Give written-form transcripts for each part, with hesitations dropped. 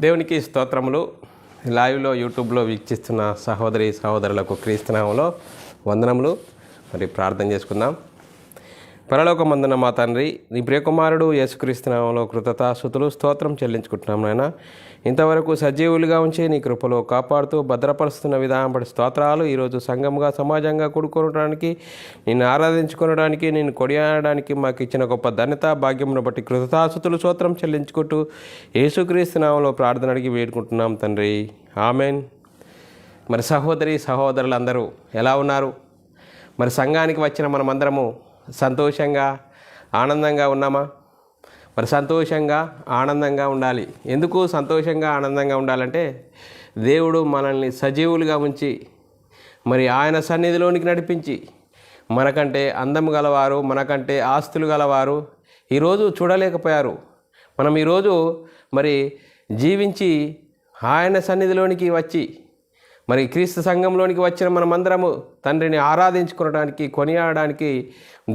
దేవునికి స్తోత్రములు. లైవ్లో యూట్యూబ్లో వీక్షిస్తున్న సహోదరి సహోదరులకు క్రీస్తునామంలో వందనములు. మరి ప్రార్థన చేసుకుందాం. పరలోకమందున మా తండ్రి, నీ ప్రియకుమారుడు యేసుక్రీస్తునామంలో కృతజ్ఞతాస్తుతులు స్తోత్రం చెల్లించుకుంటున్నాం నాయన. ఇంతవరకు సజీవులుగా ఉంచి నీ కృపలో కాపాడుతూ భద్రపరుస్తున్న విధానం పడి స్తోత్రాలు. ఈరోజు సంఘంగా సమాజంగా కూడుకోవడానికి, నిన్ను ఆరాధించుకోవడానికి, నిన్ను కొనియాడడానికి మాకు ఇచ్చిన గొప్ప ధన్యత భాగ్యమును బట్టి కృతజ్ఞతాస్తుతులు స్తోత్రం చెల్లించుకుంటూ యేసుక్రీస్తునామంలో ప్రార్థన అడిగి వేడుకుంటున్నాం తండ్రి, ఆమెన్. మరి సహోదరి సహోదరులందరూ ఎలా ఉన్నారు? మరి సంఘానికి వచ్చిన మనమందరము సంతోషంగా ఆనందంగా ఉన్నామా? మరి సంతోషంగా ఆనందంగా ఉండాలి. ఎందుకు సంతోషంగా ఆనందంగా ఉండాలంటే, దేవుడు మనల్ని సజీవులుగా ఉంచి మరి ఆయన సన్నిధిలోనికి నడిపించి, మనకంటే అందం గలవారు, మనకంటే ఆస్తులు గలవారు ఈరోజు చూడలేకపోయారు. మనం ఈరోజు మరి జీవించి ఆయన సన్నిధిలోనికి వచ్చి మరి క్రీస్తు సంఘంలోనికి వచ్చిన మనమందరము తండ్రిని ఆరాధించుకోవడానికి, కొనియాడడానికి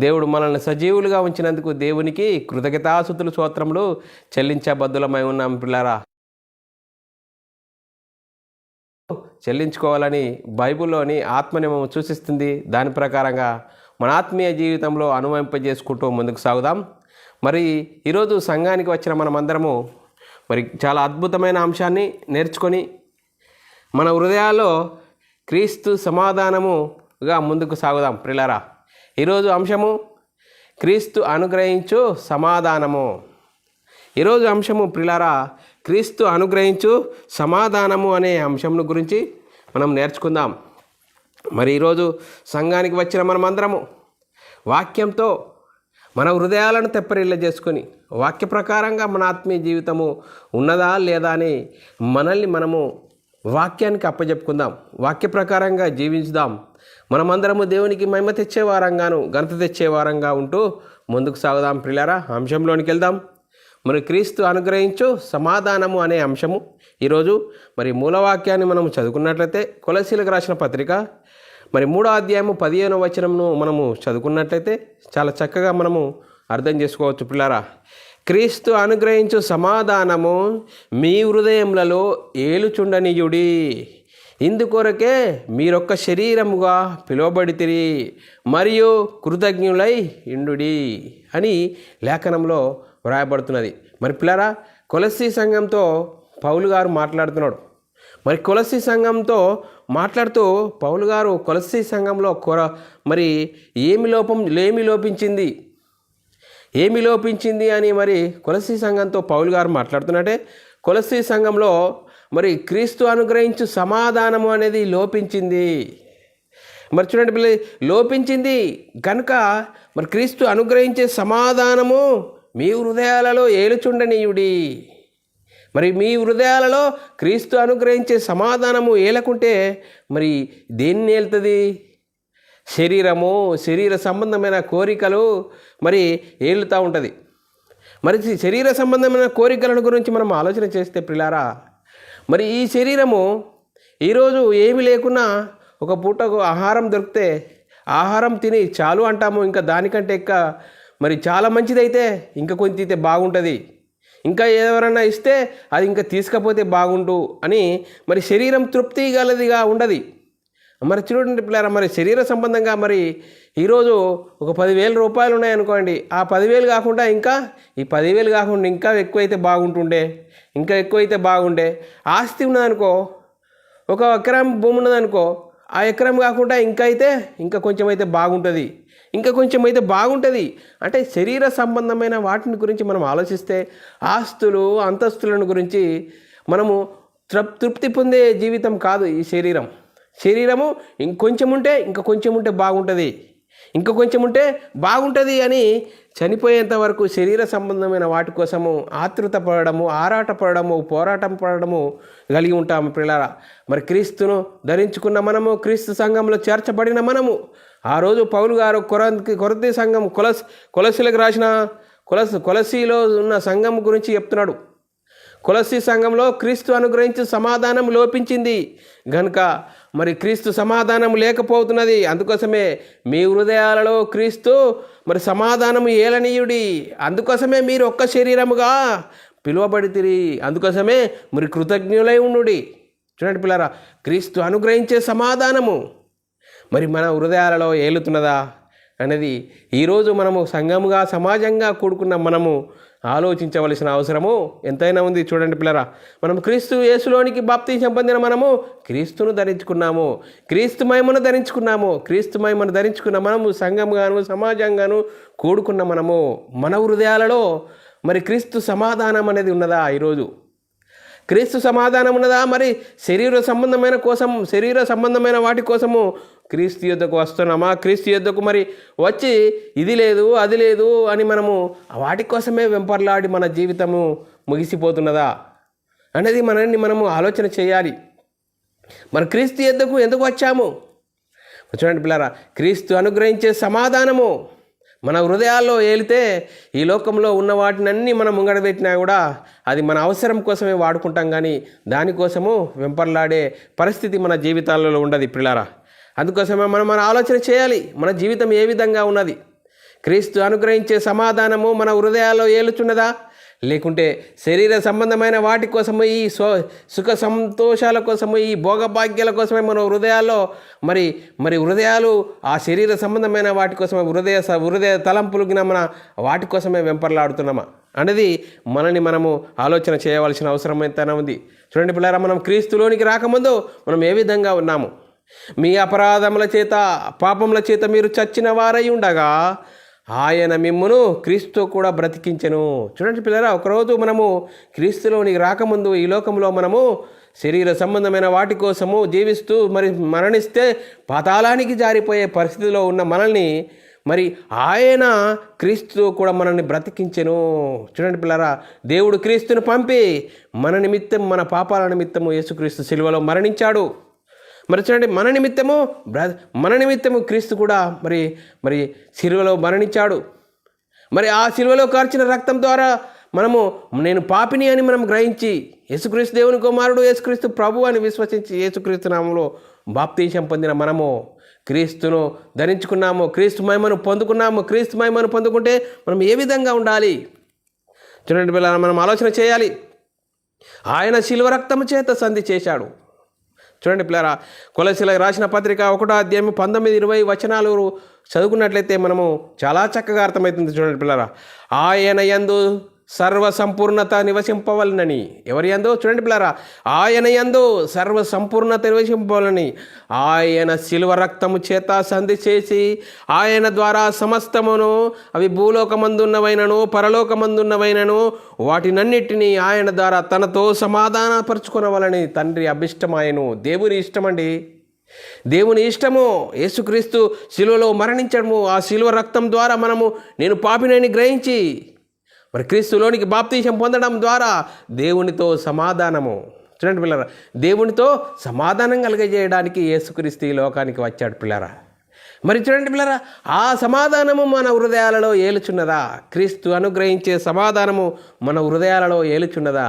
దేవుడు మనల్ని సజీవులుగా ఉంచినందుకు దేవునికి కృతజ్ఞతాస్తుతులు స్తోత్రములు చెల్లించబద్దులమై ఉన్నాం పిల్లారా. చెల్లించుకోవాలని బైబిల్లోని ఆత్మనియమం సూచిస్తుంది. దాని ప్రకారంగా మన ఆత్మీయ జీవితంలో అనుభవింపజేసుకుంటూ ముందుకు సాగుదాం. మరి ఈరోజు సంఘానికి వచ్చిన మనమందరము మరి చాలా అద్భుతమైన అంశాన్ని నేర్చుకొని మన హృదయాల్లో క్రీస్తు సమాధానముగా ముందుకు సాగుదాం ప్రియులారా. ఈరోజు అంశము క్రీస్తు అనుగ్రహించు సమాధానము. ఈరోజు అంశము ప్రియులారా, క్రీస్తు అనుగ్రహించు సమాధానము అనే అంశంను గురించి మనం నేర్చుకుందాం. మరి ఈరోజు సంఘానికి వచ్చిన మనమందరము వాక్యంతో మన హృదయాలను తెప్పరిల్ల చేసుకొని, వాక్య ప్రకారంగా మన ఆత్మీయ జీవితము ఉన్నదా లేదా అని మనల్ని మనము వాక్యానికి అప్పచెప్పుకుందాం. వాక్య ప్రకారంగా జీవించుదాం. మనమందరము దేవునికి మహిమ తెచ్చే వారంగాను, ఘనత తెచ్చే వారంగా ఉంటూ ముందుకు సాగుదాం ప్రియులారా. అంశంలోనికి వెళ్దాం. మరి క్రీస్తు అనుగ్రహించు సమాధానము అనే అంశము ఈరోజు మరి మూలవాక్యాన్ని మనం చదువుకున్నట్లయితే, కొలసీలకు రాసిన పత్రిక మరి 3వ అధ్యాయము 15వ వచనమును మనము చదువుకున్నట్లయితే చాలా చక్కగా మనము అర్థం చేసుకోవచ్చు పిల్లారా. క్రీస్తు అనుగ్రహించు సమాధానము మీ హృదయములలో ఏలుచుండనీయుడి, ఇందుకొరకే మీరొక్క శరీరముగా పిలువబడితిరి మరియు కృతజ్ఞులై ఇండుడి అని లేఖనంలో వ్రాయబడుతున్నది. మరి పిల్లారా, కొలస్సీ సంఘంతో పౌలు గారు మాట్లాడుతున్నాడు. మరి కొలస్సీ సంఘంతో మాట్లాడుతూ పౌలు గారు కొలస్సీ సంఘంలో మరి ఏమి లోపించింది అని మరి కొలస్సీ సంఘంతో పౌలు గారు మాట్లాడుతున్నట్టే, కొలస్సీ సంఘంలో మరి క్రీస్తు అనుగ్రహించు సమాధానము అనేది లోపించింది. మరి చూడండి పిల్లలు, లోపించింది కనుక మరి క్రీస్తు అనుగ్రహించే సమాధానము మీ హృదయాలలో ఏలుచుండనీయుడి. మరి మీ హృదయాలలో క్రీస్తు అనుగ్రహించే సమాధానము ఏలకుంటే మరి దేన్ని ఏలుతుంది? శరీర సంబంధమైన కోరికలు మరి ఏలుతూ ఉంటుంది. మరి శరీర సంబంధమైన కోరికలను గురించి మనం ఆలోచన చేస్తే ప్రియులారా, మరి ఈ శరీరము ఈరోజు ఏమి లేకున్నా ఒక పూటకు ఆహారం దొరికితే ఆహారం తిని చాలు అంటాము. ఇంకా దానికంటే మరి చాలా మంచిదైతే ఇంకా కొంచెం అయితే బాగుంటుంది, ఇంకా ఎవరన్నా ఇస్తే అది ఇంకా తీసుకపోతే బాగుండు అని మరి శరీరం తృప్తి గలదిగా ఉండదు. మరి చూడండి పిల్లరా, మరి శరీర సంబంధంగా మరి ఈరోజు ఒక 10,000 రూపాయలు ఉన్నాయనుకోండి, ఆ 10,000 కాకుండా ఇంకా ఈ 10,000 కాకుండా ఇంకా ఎక్కువైతే బాగుండే. ఆస్తి ఉన్నదనుకో, ఒక ఎకరం భూమి ఉన్నదనుకో, ఆ ఎకరం కాకుండా ఇంకా కొంచెం అయితే బాగుంటుంది. అంటే శరీర సంబంధమైన వాటిని గురించి మనం ఆలోచిస్తే ఆస్తులు అంతస్తులను గురించి మనము తృప్తి పొందే జీవితం కాదు ఈ శరీరము. ఇంకొంచెం ఉంటే బాగుంటుంది అని చనిపోయేంత వరకు శరీర సంబంధమైన వాటి కోసము ఆతృత పడడము, ఆరాటపడము, పోరాటం పడడము కలిగి ఉంటాము పిల్లరా. మరి క్రీస్తును ధరించుకున్న మనము, క్రీస్తు సంఘంలో చేర్చబడిన మనము, ఆ రోజు పౌలు గారు కొరింథీ సంఘం కొలసీలకు రాసిన కొలసీలో ఉన్న సంఘం గురించి చెప్తున్నాడు. కొలస్సీ సంఘంలో క్రీస్తు అనుగ్రహించి సమాధానం లోపించింది గనుక మరి క్రీస్తు సమాధానం లేకపోతున్నది. అందుకోసమే మీ హృదయాలలో క్రీస్తు మరి సమాధానము ఏలనీయుడి. అందుకోసమే మీరు ఒక్క శరీరముగా పిలువబడితిరి, అందుకోసమే మరి కృతజ్ఞులై ఉండుడి. చూడండి పిల్లరా, క్రీస్తు అనుగ్రహించే సమాధానము మరి మన హృదయాలలో ఏలుతున్నదా అనేది ఈరోజు మనము సంఘముగా సమాజంగా కూడుకున్న మనము ఆలోచించవలసిన అవసరము ఎంతైనా ఉంది. చూడండి పిల్లరా, మనం క్రీస్తు యేసులోనికి బాప్తిసం పొందిన మనము క్రీస్తును ధరించుకున్నాము, క్రీస్తు మహిమను ధరించుకున్నాము. క్రీస్తు మహిమను ధరించుకున్న మనము సంఘంగాను సమాజంగాను కూడుకున్న మనము మన హృదయాలలో మరి క్రీస్తు సమాధానం అనేది ఉన్నదా? ఈరోజు క్రీస్తు సమాధానం ఉన్నదా? మరి శరీర సంబంధమైన వాటి కోసము క్రీస్తు యుద్ధకు వస్తున్నామా? క్రీస్తు యుద్ధకు మరి వచ్చి ఇది లేదు అది లేదు అని మనము వాటి కోసమే వెంపర్లాడి మన జీవితము ముగిసిపోతున్నదా అనేది మనము ఆలోచన చేయాలి. మన క్రీస్తు యుద్ధకు ఎందుకు వచ్చాము? చూడండి పిల్లరా, క్రీస్తు అనుగ్రహించే సమాధానము మన హృదయాల్లో ఏలితే ఈ లోకంలో ఉన్న వాటినన్నీ మనం ముంగడబెట్టినా కూడా అది మన అవసరం కోసమే వాడుకుంటాం, కానీ దానికోసము వెంపర్లాడే పరిస్థితి మన జీవితాలలో ఉండదు పిల్లరా. అందుకోసమే మన ఆలోచన చేయాలి, మన జీవితం ఏ విధంగా ఉన్నది? క్రీస్తు అనుగ్రహించే సమాధానము మన హృదయాల్లో ఏలుచున్నదా? లేకుంటే శరీర సంబంధమైన వాటి కోసము, ఈ సుఖ సంతోషాల కోసము, ఈ భోగభాగ్యాల కోసమే మన హృదయాల్లో మరి హృదయాలు ఆ శరీర సంబంధమైన వాటి కోసమే హృదయ తలంపులు మన వాటి కోసమే వెంపర్లాడుతున్నామా అనేది మనము ఆలోచన చేయవలసిన అవసరం ఎంతైనా ఉంది. చూడండి పిల్లరా, మనం క్రీస్తులోనికి రాకముందు మనం ఏ విధంగా ఉన్నాము? మీ అపరాధముల చేత పాపముల చేత మీరు చచ్చిన వారై ఉండగా ఆయన మిమ్మును క్రీస్తు కూడా బ్రతికించెను. చూడండి పిల్లరా, ఒకరోజు మనము క్రీస్తులోనికి రాకముందు ఈ లోకంలో మనము శరీర సంబంధమైన వాటి కోసము జీవిస్తూ మరి మరణిస్తే పాతాళానికి జారిపోయే పరిస్థితిలో ఉన్న మనల్ని మరి ఆయన క్రీస్తు కూడా మనల్ని బ్రతికించెను. చూడండి పిల్లరా, దేవుడు క్రీస్తును పంపి మన నిమిత్తం, మన పాపాల నిమిత్తము యేసుక్రీస్తు శిలువలో మరణించాడు. మరి చూడండి, మన నిమిత్తము క్రీస్తు కూడా మరి శిలువలో మరణించాడు. మరి ఆ శిలువలో కార్చిన రక్తం ద్వారా నేను పాపిని అని మనం గ్రహించి యేసుక్రీస్తు దేవుని కుమారుడు, యేసుక్రీస్తు ప్రభు అని విశ్వసించి యేసుక్రీస్తు నామములో బాప్తీసం పొందిన మనము క్రీస్తును ధరించుకున్నాము, క్రీస్తు మహిమను పొందుకున్నాము. క్రీస్తు మహిమను పొందుకుంటే మనం ఏ విధంగా ఉండాలి? చూడండి పిల్లలు, మనం ఆలోచన చేయాలి. ఆయన శిలువ రక్తము చేత సంధి చేశాడు. చూడండి పిల్లరా, కొలసీలకు రాసిన పత్రిక 1వ అధ్యాయం 19-20 వచనాలు చదువుకున్నట్లయితే మనము చాలా చక్కగా అర్థమవుతుంది. చూడండి పిల్లరా, ఆయన యందు సర్వ సంపూర్ణత నివసింపవలనని. ఎవరి యందు? చూడండి పిల్లరా, ఆయన యందు సర్వ సంపూర్ణత నివసింపవలని ఆయన శిలువ రక్తము చేత సంధి చేసి ఆయన ద్వారా సమస్తమును, అవి భూలోకమందున్నవైనను పరలోకమందున్నవైనను, వాటినన్నిటినీ ఆయన ద్వారా తనతో సమాధానపరుచుకునవలని తండ్రి అభిష్టమాయను. దేవుని ఇష్టమండి, దేవుని ఇష్టము. యేసుక్రీస్తు శిలువలో మరణించడము, ఆ శిలువ రక్తం ద్వారా నేను పాపినని గ్రహించి మరి క్రీస్తులోనికి బాప్తీసం పొందడం ద్వారా దేవునితో సమాధానము. చూడండి పిల్లరా, దేవునితో సమాధానం కలిగజేయడానికి యేసుక్రీస్తు ఈ లోకానికి వచ్చాడు పిల్లరా. మరి చూడండి పిల్లరా, ఆ సమాధానము మన హృదయాలలో ఏలుచున్నదా? క్రీస్తు అనుగ్రహించే సమాధానము మన హృదయాలలో ఏలుచున్నదా?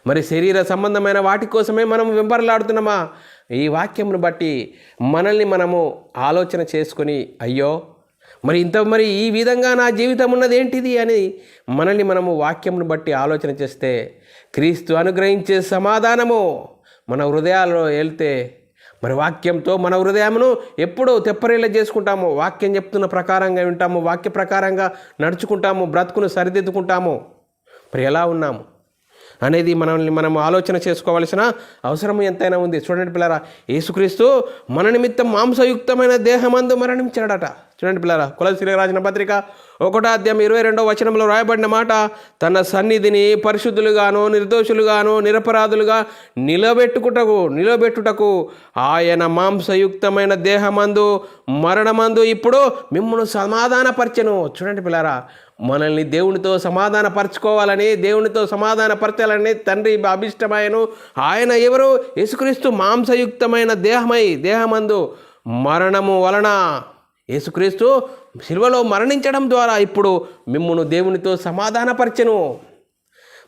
మరి శరీర సంబంధమైన వాటి కోసమే మనం వెంబర్లాడుతున్నామా? ఈ వాక్యమును బట్టి మనల్ని మనము ఆలోచన చేసుకొని, అయ్యో మరి ఈ విధంగా నా జీవితం ఉన్నది ఏంటిది అని మనల్ని మనము వాక్యమును బట్టి ఆలోచన చేస్తే క్రీస్తు అనుగ్రహించే సమాధానము మన హృదయాల్లో వెళ్తే మరి వాక్యంతో మన హృదయమును ఎప్పుడూ తెప్పరిల్ల చేసుకుంటాము. వాక్యం చెప్తున్న ప్రకారంగా వింటాము, వాక్య ప్రకారంగా నడుచుకుంటాము, బ్రతుకును సరిదిద్దుకుంటాము. మరి ఎలా ఉన్నాము అనేది మనం ఆలోచన చేసుకోవాల్సిన అవసరం ఎంతైనా ఉంది. చూడండి పిల్లరా, యేసుక్రీస్తు మన నిమిత్తం మాంసయుక్తమైన దేహమందు మరణించాడట. చూడండి పిల్లరా, కొలసీలకు రాసిన పత్రిక 1వ అధ్యాయం 22వ వచనంలో రాయబడిన మాట, తన సన్నిధిని పరిశుద్ధులుగాను నిర్దోషులుగాను నిరపరాధులుగా నిలబెట్టుటకు ఆయన మాంసయుక్తమైన దేహమందు మరణమందు ఇప్పుడు మిమ్మును సమాధానపరచెను. చూడండి పిల్లరా, మనల్ని దేవునితో సమాధానపరచుకోవాలని, దేవునితో సమాధానపరచాలని తండ్రి అభిష్టమాయను. ఆయన ఎవరు? యేసుక్రీస్తు మాంసయుక్తమైన దేహమందు మరణము వలన యేసుక్రీస్తు శిలువలో మరణించడం ద్వారా ఇప్పుడు మిమ్మును దేవునితో సమాధానపరచెను.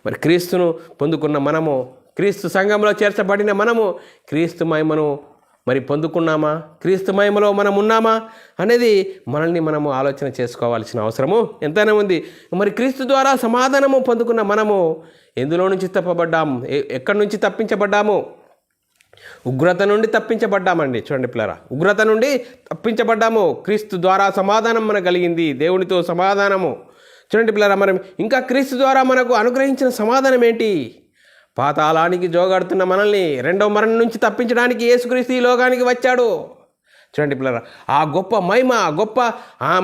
మరి క్రీస్తును పొందుకున్న మనము, క్రీస్తు సంఘంలో చేర్చబడిన మనము క్రీస్తు మహిమను మరి పొందుకున్నామా, క్రీస్తు మహిమలో మనం ఉన్నామా అనేది మనల్ని మనము ఆలోచన చేసుకోవాల్సిన అవసరము ఎంతైనా ఉంది. మరి క్రీస్తు ద్వారా సమాధానము పొందుకున్న మనము ఎందులో నుంచి తప్పబడ్డాము, ఎక్కడి నుంచి తప్పించబడ్డాము? ఉగ్రత నుండి తప్పించబడ్డామండి. చూడండి పిల్లరా, ఉగ్రత నుండి తప్పించబడ్డాము. క్రీస్తు ద్వారా సమాధానం మనకు కలిగింది, దేవునితో సమాధానము. చూడండి పిల్లరా, మనం ఇంకా క్రీస్తు ద్వారా మనకు అనుగ్రహించిన సమాధానం ఏంటి? పాతాళానికి జోగాడుతున్న మనల్ని రెండవ మరణం నుంచి తప్పించడానికి యేసుక్రీస్తు ఈ లోకానికి వచ్చాడు. చూడండి పిల్లరా, ఆ గొప్ప మహిమ, గొప్ప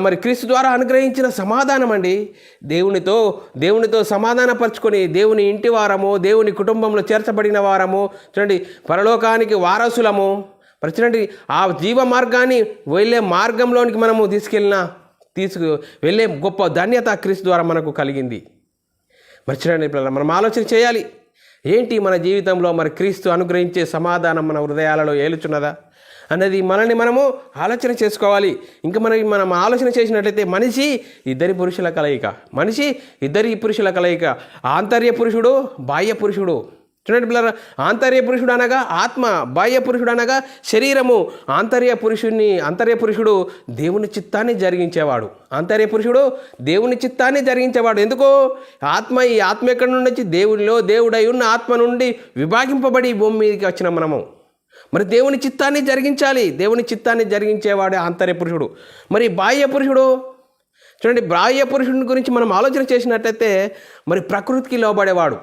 మరి క్రీస్తు ద్వారా అనుగ్రహించిన సమాధానం అండి. దేవునితో సమాధానపరుచుకొని దేవుని ఇంటి వారము, దేవుని కుటుంబంలో చేర్చబడిన వారము, చూడండి పరలోకానికి వారసులము. మరి చూడండి, ఆ జీవ మార్గాన్ని వెళ్ళే మార్గంలోనికి మనము వెళ్ళే గొప్ప ధన్యత క్రీస్తు ద్వారా మనకు కలిగింది. మరి చూడండి పిల్లరా, మనం ఆలోచన చేయాలి. ఏంటి మన జీవితంలో మరి క్రీస్తు అనుగ్రహించే సమాధానం మన హృదయాలలో ఏలుచున్నదా అనేది మనల్ని మనము ఆలోచన చేసుకోవాలి. ఇంకా మనం ఆలోచన చేసినట్లయితే మనిషి ఇద్దరి పురుషుల కలయిక, ఆంతర్య పురుషుడు, బాహ్య పురుషుడు. చూడండి పిల్లరా, ఆంతర్య పురుషుడు అనగా ఆత్మ, బాహ్య పురుషుడు అనగా శరీరము. ఆంతర్య పురుషుడు దేవుని చిత్తాన్ని జరిగించేవాడు. ఎందుకో ఈ ఆత్మ ఎక్కడి నుండి వచ్చి దేవునిలో దేవుడై ఉన్న ఆత్మ నుండి విభాగింపబడి భూమి మీదకి వచ్చిన మనము. మరి దేవుని చిత్తాన్ని జరిగించాలి. దేవుని చిత్తాన్ని జరిగించేవాడే ఆంతర్య పురుషుడు. మరి బాహ్య పురుషుడు, చూడండి, బాహ్య పురుషుడి గురించి మనం ఆలోచన చేసినట్లయితే మరి ప్రకృతికి లోబడేవాడు.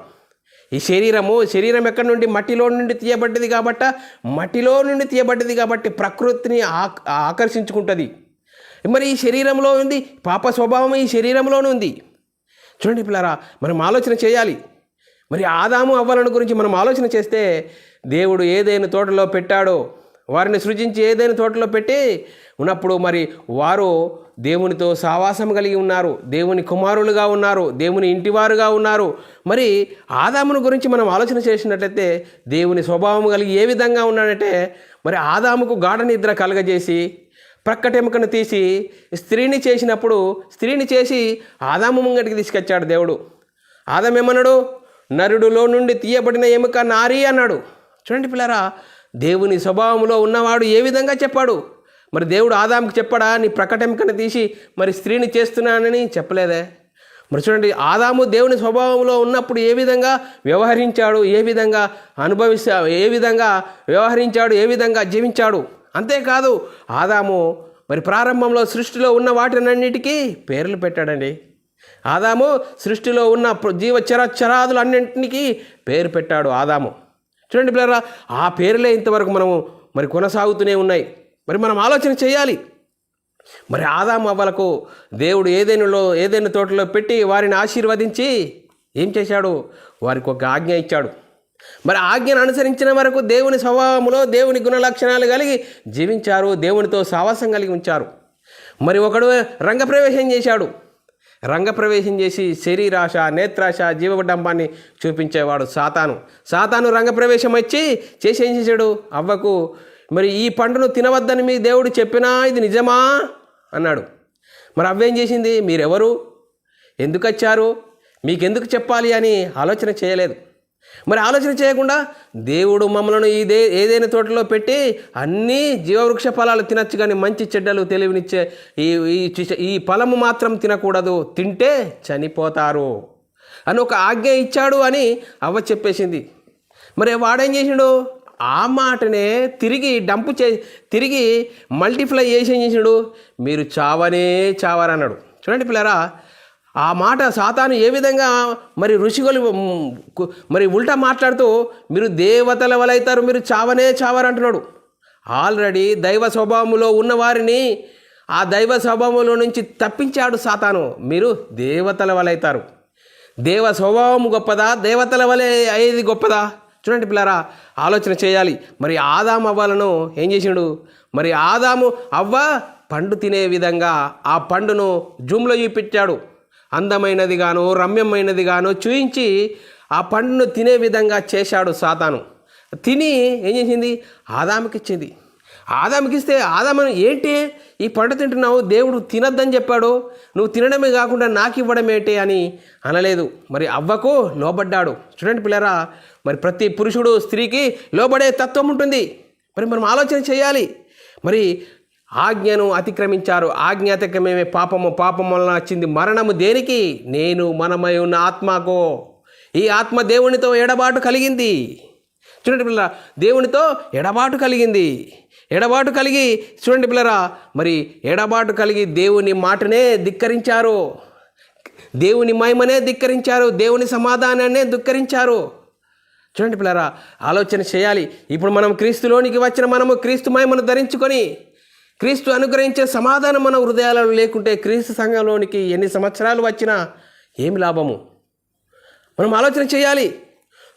ఈ శరీరం ఎక్కడి నుండి? మట్టిలో నుండి తీయబడ్డది కాబట్టి ప్రకృతిని ఆకర్షించుకుంటుంది. మరి ఈ శరీరంలో ఉంది పాప స్వభావం, ఈ శరీరంలోనే ఉంది. చూడండి పిల్లరా, మనం ఆలోచన చేయాలి. మరి ఆదాము అవ్వలను గురించి మనం ఆలోచన చేస్తే, దేవుడు ఏదైనా తోటలో పెట్టాడో, వారిని సృజించి ఏదైనా తోటలో పెట్టి ఉన్నప్పుడు మరి వారు దేవునితో సావాసం కలిగి ఉన్నారు, దేవుని కుమారులుగా ఉన్నారు, దేవుని ఇంటివారుగా ఉన్నారు. మరి ఆదామును గురించి మనం ఆలోచన చేసినట్లయితే దేవుని స్వభావం కలిగి ఏ విధంగా ఉన్నాడంటే, మరి ఆదాముకు గాఢ నిద్ర కలగజేసి ప్రక్కటెముకను తీసి స్త్రీని చేసి ఆదాము ముంగటికి తీసుకొచ్చాడు దేవుడు. ఆదాము ఏమన్నాడు? నరుడులో నుండి తీయబడిన ఎముక నారి అన్నాడు. చూడండి పిల్లరా, దేవుని స్వభావంలో ఉన్నవాడు ఏ విధంగా చెప్పాడు? మరి దేవుడు ఆదాముకు చెప్పాడా, నీ ప్రకటెముకను తీసి మరి స్త్రీని చేస్తున్నానని? చెప్పలేదే. మరి చూడండి, ఆదాము దేవుని స్వభావంలో ఉన్నప్పుడు ఏ విధంగా వ్యవహరించాడు, ఏ విధంగా జీవించాడు. అంతేకాదు, ఆదాము మరి ప్రారంభంలో సృష్టిలో ఉన్న వాటినన్నిటికీ పేర్లు పెట్టాడండి. ఆదాము సృష్టిలో ఉన్న చరాదులన్నింటికి పేరు పెట్టాడు ఆదాము. చూడండి పిల్లరా, ఆ పేర్లే ఇంతవరకు మనము మరి కొనసాగుతూనే ఉన్నాయి. మరి మనం ఆలోచన చేయాలి. మరి ఆదాము అవ్వలకు దేవుడు ఏదైనా తోటలో పెట్టి వారిని ఆశీర్వదించి ఏం చేశాడు? వారికి ఒక ఆజ్ఞ ఇచ్చాడు. మరి ఆజ్ఞను అనుసరించిన వరకు దేవుని స్వభావంలో దేవుని గుణలక్షణాలు కలిగి జీవించారు, దేవునితో సావాసం కలిగి ఉంచారు. మరి ఒకడు రంగప్రవేశం చేసి శరీరాశ, నేత్రాశ, జీవడంబాన్ని చూపించేవాడు సాతాను రంగప్రవేశం వచ్చి ఏం చేశాడు? అవ్వకు మరి ఈ పండును తినవద్దని మీ దేవుడు చెప్పినా ఇది నిజమా అన్నాడు. మరి అవ్వేం చేసింది? మీరెవరు, ఎందుకు వచ్చారు, మీకెందుకు చెప్పాలి అని ఆలోచన చేయలేదు. మరి ఆలోచన చేయకుండా దేవుడు మమ్మలను ఏదైనా తోటలో పెట్టి అన్నీ జీవవృక్ష ఫలాలు తినచ్చు, కానీ మంచి చెడ్డలు తెలివినిచ్చే ఈ ఫలము మాత్రం తినకూడదు, తింటే చనిపోతారు అని ఒక ఆజ్ఞ ఇచ్చాడు అని అవ్వ చెప్పేసింది. మరి వాడేం చేసిండు? ఆ మాటనే తిరిగి మల్టిప్లై చేసి ఏం చేసినాడు? మీరు చావరన్నాడు. చూడండి పిల్లరా, ఆ మాట సాతాను ఏ విధంగా మరి ఋషిగోలు మరి ఉల్టా మాట్లాడుతూ మీరు దేవతల వలైతారు, మీరు చావరంటున్నాడు. ఆల్రెడీ దైవ స్వభావంలో ఉన్నవారిని ఆ దైవ స్వభావంలో నుంచి తప్పించాడు సాతాను. మీరు దేవతల వలైతారు. దేవ స్వభావం గొప్పదా, దేవతల వలె అయ్యేది గొప్పదా? చూడండి పిల్లరా, ఆలోచన చేయాలి. మరి ఆదాము అవ్వలను ఏం చేసినాడు? మరి ఆదాము అవ్వ పండు తినే విధంగా ఆ పండును జూమ్లో చూపించాడు. అందమైనది గాను రమ్యమైనది గాను చూయించి ఆ పండును తినే విధంగా చేశాడు సాతాను. తిని ఏం చేసింది? ఆదాముకిచ్చింది. ఆదాముకిస్తే ఆదాము ఏంటి ఈ పండు తింటున్నావు, దేవుడు తినద్దని చెప్పాడు, నువ్వు తినడమే కాకుండా నాకు ఇవ్వడం ఏంటి అని అనలేదు. మరి అవ్వకు లోబడ్డాడు. చూడండి పిల్లరా, మరి ప్రతి పురుషుడు స్త్రీకి లోబడే తత్వం ఉంటుంది. మరి మనం ఆలోచన చేయాలి. మరి ఆజ్ఞను అతిక్రమించారు, ఆజ్ఞ అతిక్రమమే పాపము, పాపం వలన వచ్చింది మరణము. దేనికి? నేను మనమై ఉన్న ఆత్మకు. ఈ ఆత్మ దేవునితో ఎడబాటు కలిగింది. చూడండి పిల్లరా, దేవునితో ఎడబాటు కలిగింది. ఎడబాటు కలిగి చూడండి పిల్లరా, మరి ఎడబాటు కలిగి దేవుని మాటనే ధిక్కరించారు, దేవుని మహిమనే ధిక్కరించారు, దేవుని సమాధానాన్నే ధిక్కరించారు. చూడండి పిల్లరా, ఆలోచన చేయాలి. ఇప్పుడు మనం క్రీస్తులోనికి వచ్చిన మనము క్రీస్తు మహిమను ధరించుకొని క్రీస్తు అనుగ్రహించే సమాధానం మన హృదయాలలో లేకుంటే క్రీస్తు సంఘంలోనికి ఎన్ని సంవత్సరాలు వచ్చినా ఏమి లాభము? మనం ఆలోచన చేయాలి.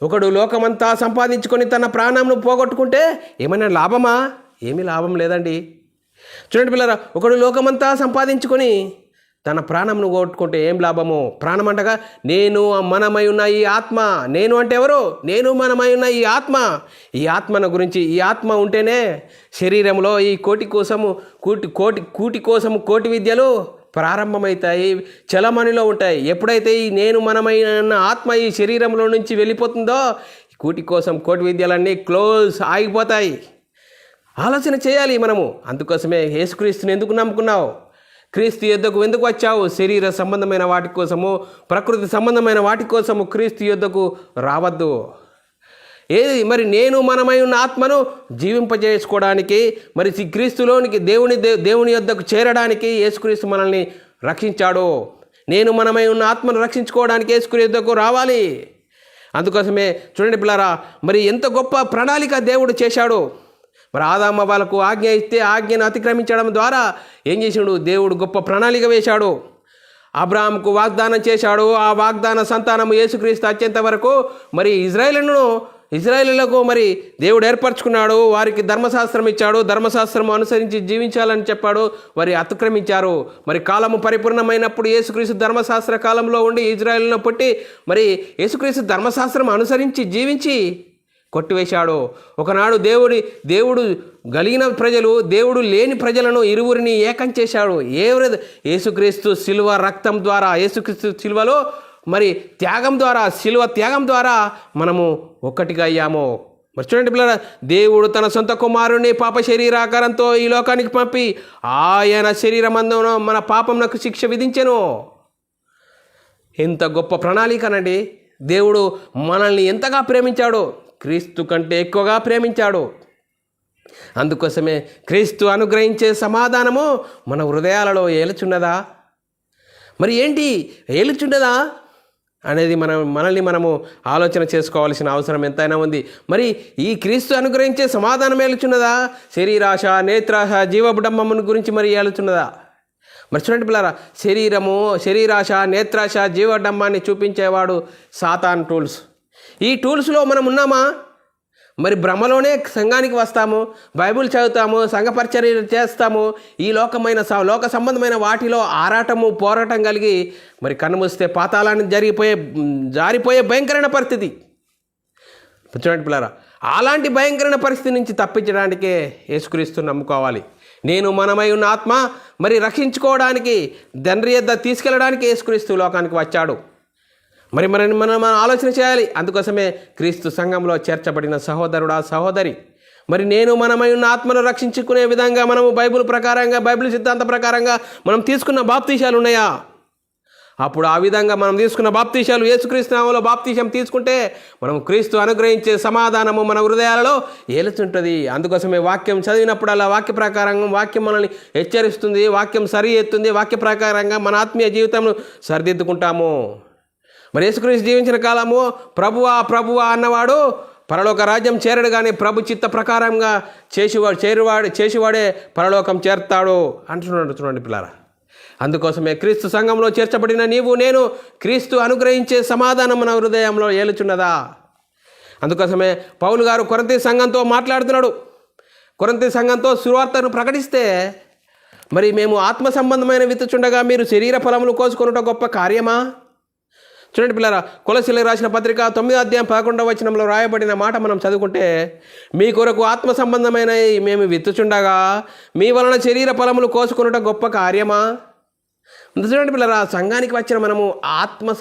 ఒకడు లోకమంతా సంపాదించుకొని తన ప్రాణంను పోగొట్టుకుంటే ఏమైనా లాభమా? ఏమీ లాభం లేదండి. చూడండి పిల్లరా, ఒకడు లోకమంతా సంపాదించుకొని తన ప్రాణంను పోగొట్టుకుంటే ఏం లాభము? ప్రాణం అంటగా నేను మనమై ఉన్న ఈ ఆత్మ. నేను అంటే ఎవరు? నేను మనమై ఉన్న ఈ ఆత్మ. ఈ ఆత్మను గురించి, ఈ ఆత్మ ఉంటేనే శరీరంలో ఈ కోటి కోసము కోటి విద్యలు ప్రారంభమవుతాయి, చలమణిలో ఉంటాయి. ఎప్పుడైతే ఈ నేను మనమై ఉన్న ఆత్మ ఈ శరీరంలో నుంచి వెళ్ళిపోతుందో కోటి కోసం కోటి విద్యలన్నీ క్లోజ్, ఆగిపోతాయి. ఆలోచన చేయాలి మనము. అందుకోసమే యేసుక్రీస్తుని ఎందుకు నమ్ముకున్నావు? క్రీస్తు యొద్దకు ఎందుకు వచ్చావు? శరీర సంబంధమైన వాటి కోసము, ప్రకృతి సంబంధమైన వాటి కోసము క్రీస్తు యొద్దకు రావద్దు. ఏది మరి నేను మనమై ఉన్న ఆత్మను జీవింపజేసుకోవడానికి, మరి క్రీస్తులోనికి దేవుని యొద్దకు చేరడానికి యేసుక్రీస్తు మనల్ని రక్షించాడు. నేను మనమై ఉన్న ఆత్మను రక్షించుకోవడానికి యేసుక్రీస్తు యొద్దకు రావాలి. అందుకోసమే చూడండి పిల్లారా, మరి ఎంత గొప్ప ప్రణాళిక దేవుడు చేశాడు. మరి ఆదాము వాళ్ళకు ఆజ్ఞ ఇస్తే ఆజ్ఞను అతిక్రమించడం ద్వారా ఏం చేశాడు? దేవుడు గొప్ప ప్రణాళిక వేశాడు. అబ్రాహాముకు వాగ్దానం చేశాడు. ఆ వాగ్దాన సంతానము యేసుక్రీస్తు అత్యంత వరకు మరి ఇజ్రాయేలులకు మరి దేవుడు ఏర్పరచుకున్నాడు. వారికి ధర్మశాస్త్రం ఇచ్చాడు. ధర్మశాస్త్రం అనుసరించి జీవించాలని చెప్పాడు. వారి అతిక్రమించారు. మరి కాలము పరిపూర్ణమైనప్పుడు యేసుక్రీస్తు ధర్మశాస్త్ర కాలంలో ఉండి ఇజ్రాయేలును పుట్టి మరి యేసుక్రీస్తు ధర్మశాస్త్రం అనుసరించి జీవించి కొట్టివేశాడు. ఒకనాడు దేవుడు కలిగిన ప్రజలు, దేవుడు లేని ప్రజలను ఇరువురిని ఏకం చేశాడు. యేసుక్రీస్తు శిలువ రక్తం ద్వారా, యేసుక్రీస్తు శిలువలో మరి త్యాగం ద్వారా, శిలువ త్యాగం ద్వారా మనము ఒక్కటిగా అయ్యాము. మరి చూడండి పిల్లల, దేవుడు తన సొంత కుమారుని పాప శరీరాకారంతో ఈ లోకానికి పంపి ఆయన శరీరమందున మన పాపంనకు శిక్ష విధించెను. ఎంత గొప్ప ప్రణాళికనండి. దేవుడు మనల్ని ఎంతగా ప్రేమించాడో, క్రీస్తు కంటే ఎక్కువగా ప్రేమించాడు. అందుకోసమే క్రీస్తు అనుగ్రహించే సమాధానము మన హృదయాలలో ఏలుచున్నదా? మరి ఏంటి ఏలుచున్నదా అనేది మనల్ని మనము ఆలోచన చేసుకోవాల్సిన అవసరం ఎంతైనా ఉంది. మరి ఈ క్రీస్తు అనుగ్రహించే సమాధానం ఏలుచున్నదా? శరీరాశ, నేత్రాశ, జీవబుడంబమును గురించి మరి ఏలుచున్నదా? మరి చూడండి పిల్లరా, శరీరాశ, నేత్రాశ, జీవడంబాన్ని చూపించేవాడు సాతాన్ టూల్స్. ఈ టూల్స్లో మనం ఉన్నామా? మరి భ్రమలోనే సంఘానికి వస్తాము, బైబిల్ చదువుతాము, సంఘ పరిచర్య చేస్తాము. ఈ లోక సంబంధమైన వాటిలో ఆరాటము, పోరాటం కలిగి మరి కన్నుమూస్తే పాతాళాన్ని జారిపోయే భయంకరమైన పరిస్థితి. చూడండి పిల్లరా, అలాంటి భయంకరమైన పరిస్థితి నుంచి తప్పించడానికే యేసుక్రీస్తుని నమ్ముకోవాలి. నేను మనమై ఉన్న ఆత్మ మరి రక్షించుకోవడానికి, తండ్రి యొద్ద తీసుకెళ్ళడానికి యేసుక్రీస్తు లోకానికి వచ్చాడు. మరి మనం ఆలోచన చేయాలి. అందుకోసమే క్రీస్తు సంఘంలో చేర్చబడిన సహోదరుడా, సహోదరి, మరి నేను మనమై ఉన్న ఆత్మను రక్షించుకునే విధంగా మనము బైబిల్ ప్రకారంగా, బైబిల్ సిద్ధాంత ప్రకారంగా మనం తీసుకున్న బాప్తీసాలు ఉన్నాయా? అప్పుడు ఆ విధంగా మనం తీసుకున్న బాప్తీసాలు, యేసుక్రీస్తు నామములో బాప్తీసం తీసుకుంటే మనం క్రీస్తు అనుగ్రహించే సమాధానము మన హృదయాలలో ఏలుతుంటుంది. అందుకోసమే వాక్యం చదివినప్పుడు అలా వాక్య ప్రకారంగా వాక్యం మనల్ని హెచ్చరిస్తుంది, వాక్యం సరి ఎత్తుంది. వాక్య ప్రకారంగా మన ఆత్మీయ జీవితంను సరిదిద్దుకుంటాము. మరి యేసుక్రీస్తు జీవించిన కాలము ప్రభువా అన్నవాడు పరలోక రాజ్యం చేరడు, కానీ ప్రభు చిత్త ప్రకారంగా చేసేవాడే పరలోకం చేరుతాడు అంటున్నాడు. చూడండి పిల్లారా, అందుకోసమే క్రీస్తు సంఘంలో చేర్చబడిన నీవు నేను క్రీస్తు అనుగ్రహించే సమాధానం మన హృదయంలో ఏలుచున్నదా? అందుకోసమే పౌలు గారు కొరింథీ సంఘంతో మాట్లాడుతున్నాడు. కొరింథీ సంఘంతో సువార్తను ప్రకటిస్తే, మరి మేము ఆత్మ సంబంధమైన విత్తుచుండగా మీరు శరీర ఫలములు కోసుకొనుట గొప్ప కార్యమా? చూడండి పిల్లరా, కొలసీలకు రాసిన పత్రిక 9:11 రాయబడిన మాట మనం చదువుకుంటే, మీ కొరకు ఆత్మ సంబంధమైన మేము విత్తుచుండగా మీ వలన శరీర ఫలములు కోసుకొనుట గొప్ప కార్యమా? చూడండి పిల్లరా, సంఘానికి వచ్చిన మనము ఆత్మ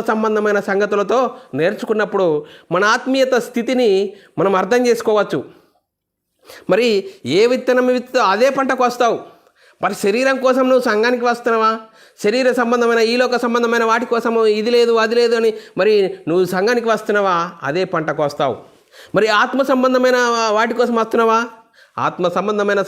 సంబంధమైన సంగతులతో నేర్చుకున్నప్పుడు మన ఆత్మీయత స్థితిని మనం అర్థం చేసుకోవచ్చు. మరి ఏ విత్తనం విత్తు అదే పంటకు వస్తావు. మరి శరీరం కోసం నువ్వు సంఘానికి వస్తున్నావా? శరీర సంబంధమైన ఈలోక సంబంధమైన వాటి కోసము ఇది లేదు అది లేదు అని మరి నువ్వు సంఘానికి వస్తున్నావా? అదే పంటకు వస్తావు. మరి ఆత్మ సంబంధమైన వాటి కోసం వస్తున్నావా? ఆత్మ సంబంధమైన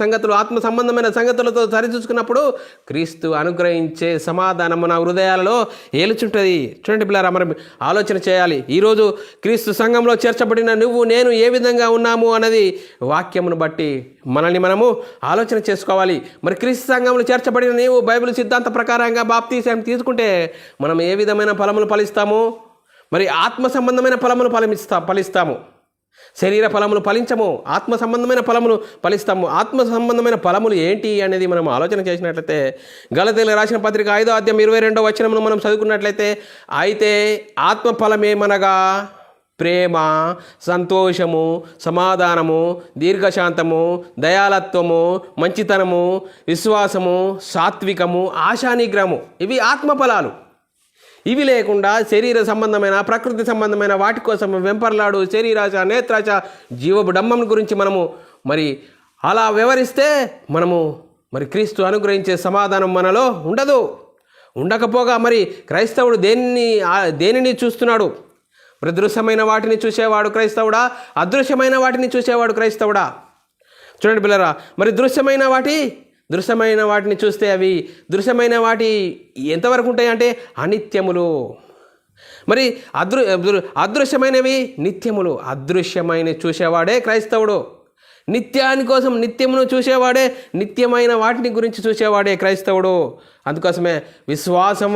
సంగతులతో సరిచూసుకున్నప్పుడు క్రీస్తు అనుగ్రహించే సమాధానం మన హృదయాలలో ఏలుచుంటుంది. చూడండి పిల్లరా, మనం ఆలోచన చేయాలి. ఈరోజు క్రీస్తు సంఘంలో చేర్చబడిన నువ్వు నేను ఏ విధంగా ఉన్నాము అన్నది వాక్యమును బట్టి మనల్ని మనము ఆలోచన చేసుకోవాలి. మరి క్రీస్తు సంఘంలో చేర్చబడిన నీవు బైబిల్ సిద్ధాంత ప్రకారంగా బాప్తీసం తీసుకుంటే మనం ఏ విధమైన ఫలములు ఫలిస్తాము? మరి ఆత్మ సంబంధమైన ఫలములు ఫలిస్తాము. శరీర ఫలములు ఫలించము, ఆత్మ సంబంధమైన ఫలములు ఫలిస్తాము. ఆత్మ సంబంధమైన ఫలములు ఏంటి అనేది మనం ఆలోచన చేసినట్లయితే గలతీయులకు రాసిన పత్రిక 5వ అధ్యాయం 22వ వచనమును మనం చదువుకున్నట్లయితే, అయితే ఆత్మ ఫలమేమనగా ప్రేమ, సంతోషము, సమాధానము, దీర్ఘశాంతము, దయాళత్వము, మంచితనము, విశ్వాసము, సాత్వికము, ఆశానిగ్రహము. ఇవి ఆత్మ ఫలాలు. ఇవి లేకుండా శరీర సంబంధమైన ప్రకృతి సంబంధమైన వాటి కోసం వెంపర్లాడు శరీరాశ, నేత్రాశ, జీవపు డంబం గురించి మనము మరి అలా వివరిస్తే మనము మరి క్రీస్తు అనుగ్రహించే సమాధానం మనలో ఉండకపోగా మరి క్రైస్తవుడు దేనిని చూస్తున్నాడు? మరి దృశ్యమైన వాటిని చూసేవాడు క్రైస్తవుడా? అదృశ్యమైన వాటిని చూసేవాడు క్రైస్తవుడా? చూడండి పిల్లరా, మరి దృశ్యమైన వాటిని చూస్తే అవి దృశ్యమైన వాటి ఎంతవరకు ఉంటాయి అంటే అనిత్యములు. మరి అదృశ్యమైనవి నిత్యములు. అదృశ్యమైన చూసేవాడే క్రైస్తవుడు. నిత్యమును చూసేవాడే, నిత్యమైన వాటిని గురించి చూసేవాడే క్రైస్తవుడు. అందుకోసమే విశ్వాసం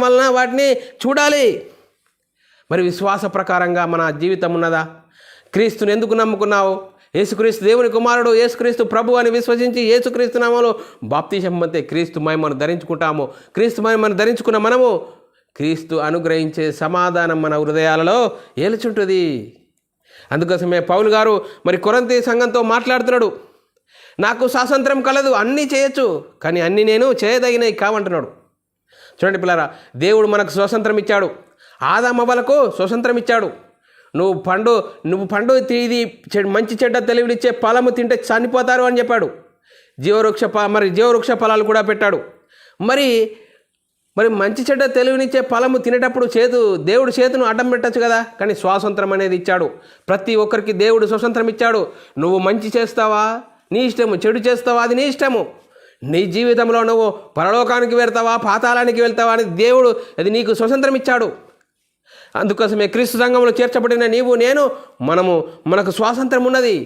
వలన వాటిని చూడాలి. మరి విశ్వాస ప్రకారంగా మన జీవితం ఉన్నదా? క్రీస్తుని ఎందుకు నమ్ముకున్నావు? యేసుక్రీస్తు దేవుని కుమారుడు, యేసుక్రీస్తు ప్రభు అని విశ్వసించి యేసుక్రీస్తు నామములో బాప్తిసం పొందితే క్రీస్తు మహిమను ధరించుకుంటాము. క్రీస్తు మహిమను ధరించుకున్న మనము క్రీస్తు అనుగ్రహించే సమాధానం మన హృదయాలలో ఏలుచుంటుంది. అందుకోసమే పౌలు గారు మరి కొరింథీ సంఘంతో మాట్లాడుతున్నాడు. నాకు స్వాతంత్రం కలదు, అన్నీ చేయొచ్చు, కానీ అన్నీ నేను చేయదగినవి కావంటున్నాడు. చూడండి పిల్లరా, దేవుడు మనకు స్వాతంత్రం ఇచ్చాడు. ఆదామవ్వలకు స్వాతంత్రం ఇచ్చాడు. నువ్వు పండు ఇది మంచి చెడ్డ తెలివినిచ్చే ఫలము తింటే చనిపోతారు అని చెప్పాడు. జీవవృక్ష ఫలాలు కూడా పెట్టాడు. మరి మంచి చెడ్డ తెలివినిచ్చే ఫలము తినేటప్పుడు దేవుడు చేతును అడ్డం పెట్టచ్చు కదా, కానీ స్వాతంత్రం అనేది ఇచ్చాడు. ప్రతి ఒక్కరికి దేవుడు స్వాతంత్రం ఇచ్చాడు. నువ్వు మంచి చేస్తావా నీ ఇష్టము, చెడు చేస్తావా అది నీ ఇష్టము. నీ జీవితంలో నువ్వు పరలోకానికి వెళ్తావా పాతాళానికి వెళ్తావా అని దేవుడు అది నీకు స్వాతంత్రం ఇచ్చాడు. అందుకోసమే క్రీస్తు సంఘంలో చేర్చబడిన నీవు నేను మనకు స్వాతంత్రం ఉన్నది.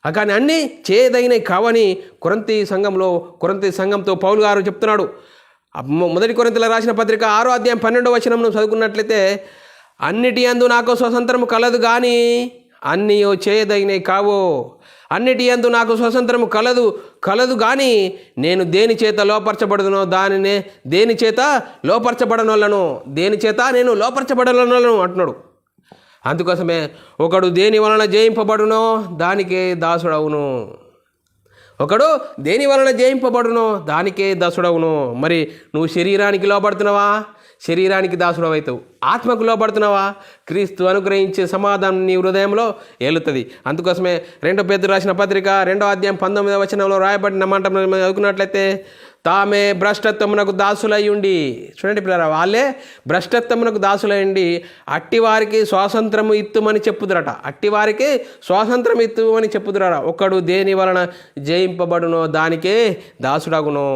కానీ అన్నీ చేయదగినవి కావని కొరింథీ సంఘంతో పౌలు గారు చెప్తున్నాడు. మొదటి కొరింథీయులకు రాసిన పత్రిక 6వ అధ్యాయం 12వ వచనం చదువుకున్నట్లయితే, అన్నిటి యందు నాకు స్వాతంత్రము కలదు కానీ అన్నీ చేయదగినవి కావు. అన్నిటి యందు నాకు స్వాతంత్రము కలదు కానీ నేను దేని చేత లోపరచబడుదునో దేని చేత నేను లోపరచబడలను అంటున్నాడు. అందుకోసమే ఒకడు దేని వలన జయింపబడునో దానికే దాసుడవును. మరి నువ్వు శరీరానికి లోపడుతున్నావా? శరీరానికి దాసుడవైతావు. ఆత్మకు లోపడుతున్నావా? క్రీస్తు అనుగ్రహించే సమాధానం నీ హృదయంలో ఏలుతుంది. అందుకోసమే 2 పేతురు రాసిన పత్రిక 2వ అధ్యాయం 19వ వచనంలో రాయబడిన మాట చదువుకున్నట్లయితే, తామే భ్రష్టత్వమునకు దాసులయ్యుండి. చూడండి పిల్లరా, వాళ్ళే భ్రష్టత్వమునకు దాసులయ్యండి అట్టివారికి స్వాతంత్రము ఇత్తుమని చెప్పుదురట. ఒకడు దేని వలన జయింపబడునో దానికే దాసుడగును.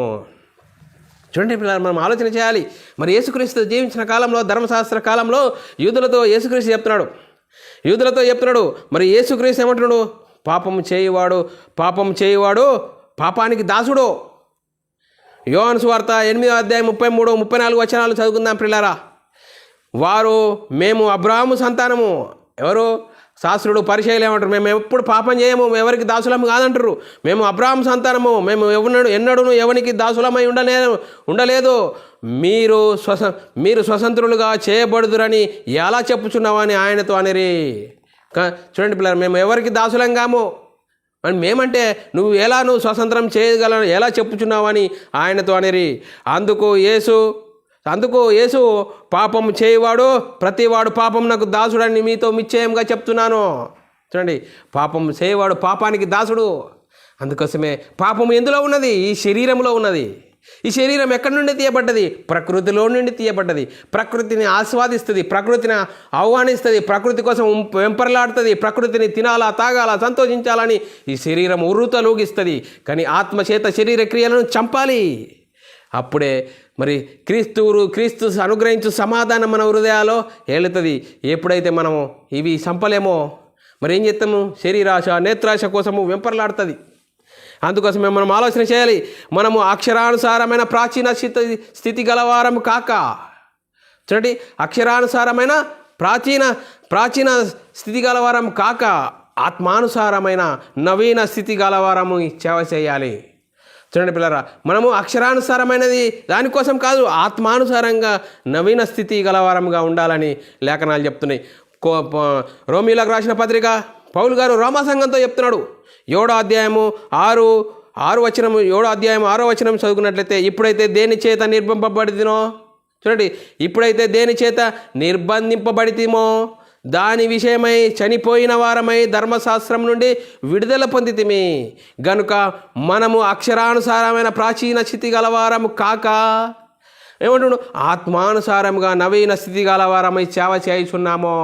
చూడండి పిల్లలు, మనం ఆలోచన చేయాలి. మరి యేసుక్రీస్తు జీవించిన కాలంలో, ధర్మశాస్త్ర కాలంలో యూదులతో యేసుక్రీస్తు చెప్తున్నాడు. మరి యేసుక్రీస్తు ఏమంటున్నాడు? పాపం చేయువాడు పాపానికి దాసుడు. యోహాను సువార్త 8వ అధ్యాయం 33, 34 వచనాలు చదువుకుందాం పిల్లరా. మేము అబ్రాహాము సంతానము. ఎవరు? శాస్త్రుడు పరిచయాలు ఏమంటారు? మేము ఎప్పుడు పాపం చేయము, ఎవరికి దాసులము కాదంటారు. మేము అబ్రాహాము సంతానము, మేము ఎన్నడూ ఎవరికి దాసులమై ఉండలేదు. మీరు స్వతంత్రులుగా చేయబడుదురని ఎలా చెప్పుచున్నావని ఆయనతో అనిరి. చూడండి పిల్లలు, మేము ఎవరికి దాసులం కాము, అని మేమంటే నువ్వు స్వతంత్రం చేయగలను ఎలా చెప్పుచున్నావని ఆయనతో అనిరి. అందుకు యేసు పాపం చేయవాడు ప్రతివాడు పాపం నాకు దాసుడని మీతో నిశ్చయంగా చెప్తున్నాను. చూడండి, పాపం చేయవాడు పాపానికి దాసుడు. అందుకోసమే పాపం ఎందులో ఉన్నది? ఈ శరీరంలో ఉన్నది. ఈ శరీరం ఎక్కడి నుండి తీయబడ్డది? ప్రకృతిలో నుండి తీయబడ్డది. ప్రకృతిని ఆస్వాదిస్తుంది, ప్రకృతిని ఆహ్వానిస్తుంది, ప్రకృతి కోసం వెంపర్లాడుతుంది, ప్రకృతిని తినాలా, తాగాల, సంతోషించాలని ఈ శరీరం ఉర్రుతలూగిస్తుంది. కానీ ఆత్మచేత శరీర క్రియలను చంపాలి. అప్పుడే మరి క్రీస్తు అనుగ్రహించు సమాధానం మన హృదయాల్లో ఏలుతుంది. ఎప్పుడైతే మనము ఇవి చంపలేమో మరి ఏం చేస్తాము? శరీరాశ, నేత్రాశ కోసము వెంపర్లాడుతుంది. అందుకోసమే మనం ఆలోచన చేయాలి. మనము అక్షరానుసారమైన ప్రాచీన స్థితి గలవారం కాక, చూడండి, అక్షరానుసారమైన ప్రాచీన స్థితి గలవారం కాక ఆత్మానుసారమైన నవీన స్థితి గలవారము సేవ చేయాలి. చూడండి పిల్లరా, మనము అక్షరానుసారమైనది దానికోసం కాదు, ఆత్మానుసారంగా నవీన స్థితి గలవారంగా ఉండాలని లేఖనాలు చెప్తున్నాయి. రోమీలకు రాసిన పత్రిక పౌలు గారు రోమా సంఘంతో చెప్తున్నాడు. 7వ అధ్యాయము 6వ వచనం చదువుకున్నట్లయితే, ఇప్పుడైతే దేని చేత నిర్బంధింపబడితినో, చూడండి, ఇప్పుడైతే దేని చేత నిర్బంధింపబడితిమో దాని విషయమై చనిపోయిన వారమై ధర్మశాస్త్రం నుండి విడుదల పొందితిమి గనుక మనము అక్షరానుసారమైన ప్రాచీన స్థితి గలవారము కాక ఏమంటున్నాడు? ఆత్మానుసారముగా నవీన స్థితి గలవారమై సేవ చేయుచున్నాము.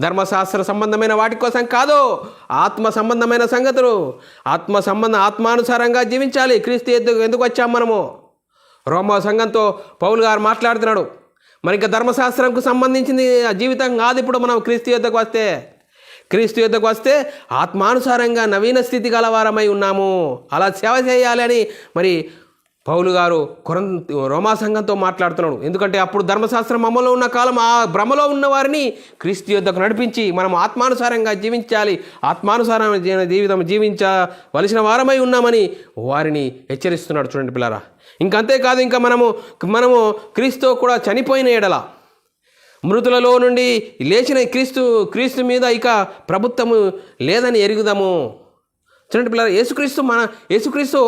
ధర్మశాస్త్ర సంబంధమైన వాటి కోసం కాదు, ఆత్మ సంబంధమైన సంగతులు. ఆత్మానుసారంగా జీవించాలి. క్రీస్తు ఎందుకు వచ్చాము మనము? రోమా సంఘంతో పౌలు గారు మాట్లాడుతున్నాడు. మరి ఇంకా ధర్మశాస్త్రంకు సంబంధించింది జీవితం కాదు. ఇప్పుడు మనం క్రీస్తు యొద్దకు వస్తే ఆత్మానుసారంగా నవీన స్థితి గలవారమై ఉన్నాము. అలా సేవ చేయాలి అని మరి పౌలు గారు రోమా సంఘంతో మాట్లాడుతున్నాడు. ఎందుకంటే అప్పుడు ధర్మశాస్త్రం అమలులో ఉన్న కాలం, ఆ భ్రమలో ఉన్న వారిని క్రీస్తు యొద్దకు నడిపించి మనం ఆత్మానుసారంగా జీవించాలి, ఆత్మానుసారమైన జీవితం జీవించవలసిన వారమై ఉన్నామని వారిని హెచ్చరిస్తున్నాడు. చూడండి పిల్లరా, ఇంకంతేకాదు, ఇంకా మనము క్రీస్తు కూడా చనిపోయిన ఎడల, మృతులలో నుండి లేచిన క్రీస్తు మీద ఇక ప్రభుత్వము లేదని ఎరుగుదాము. చూడండి పిల్లరా, యేసుక్రీస్తు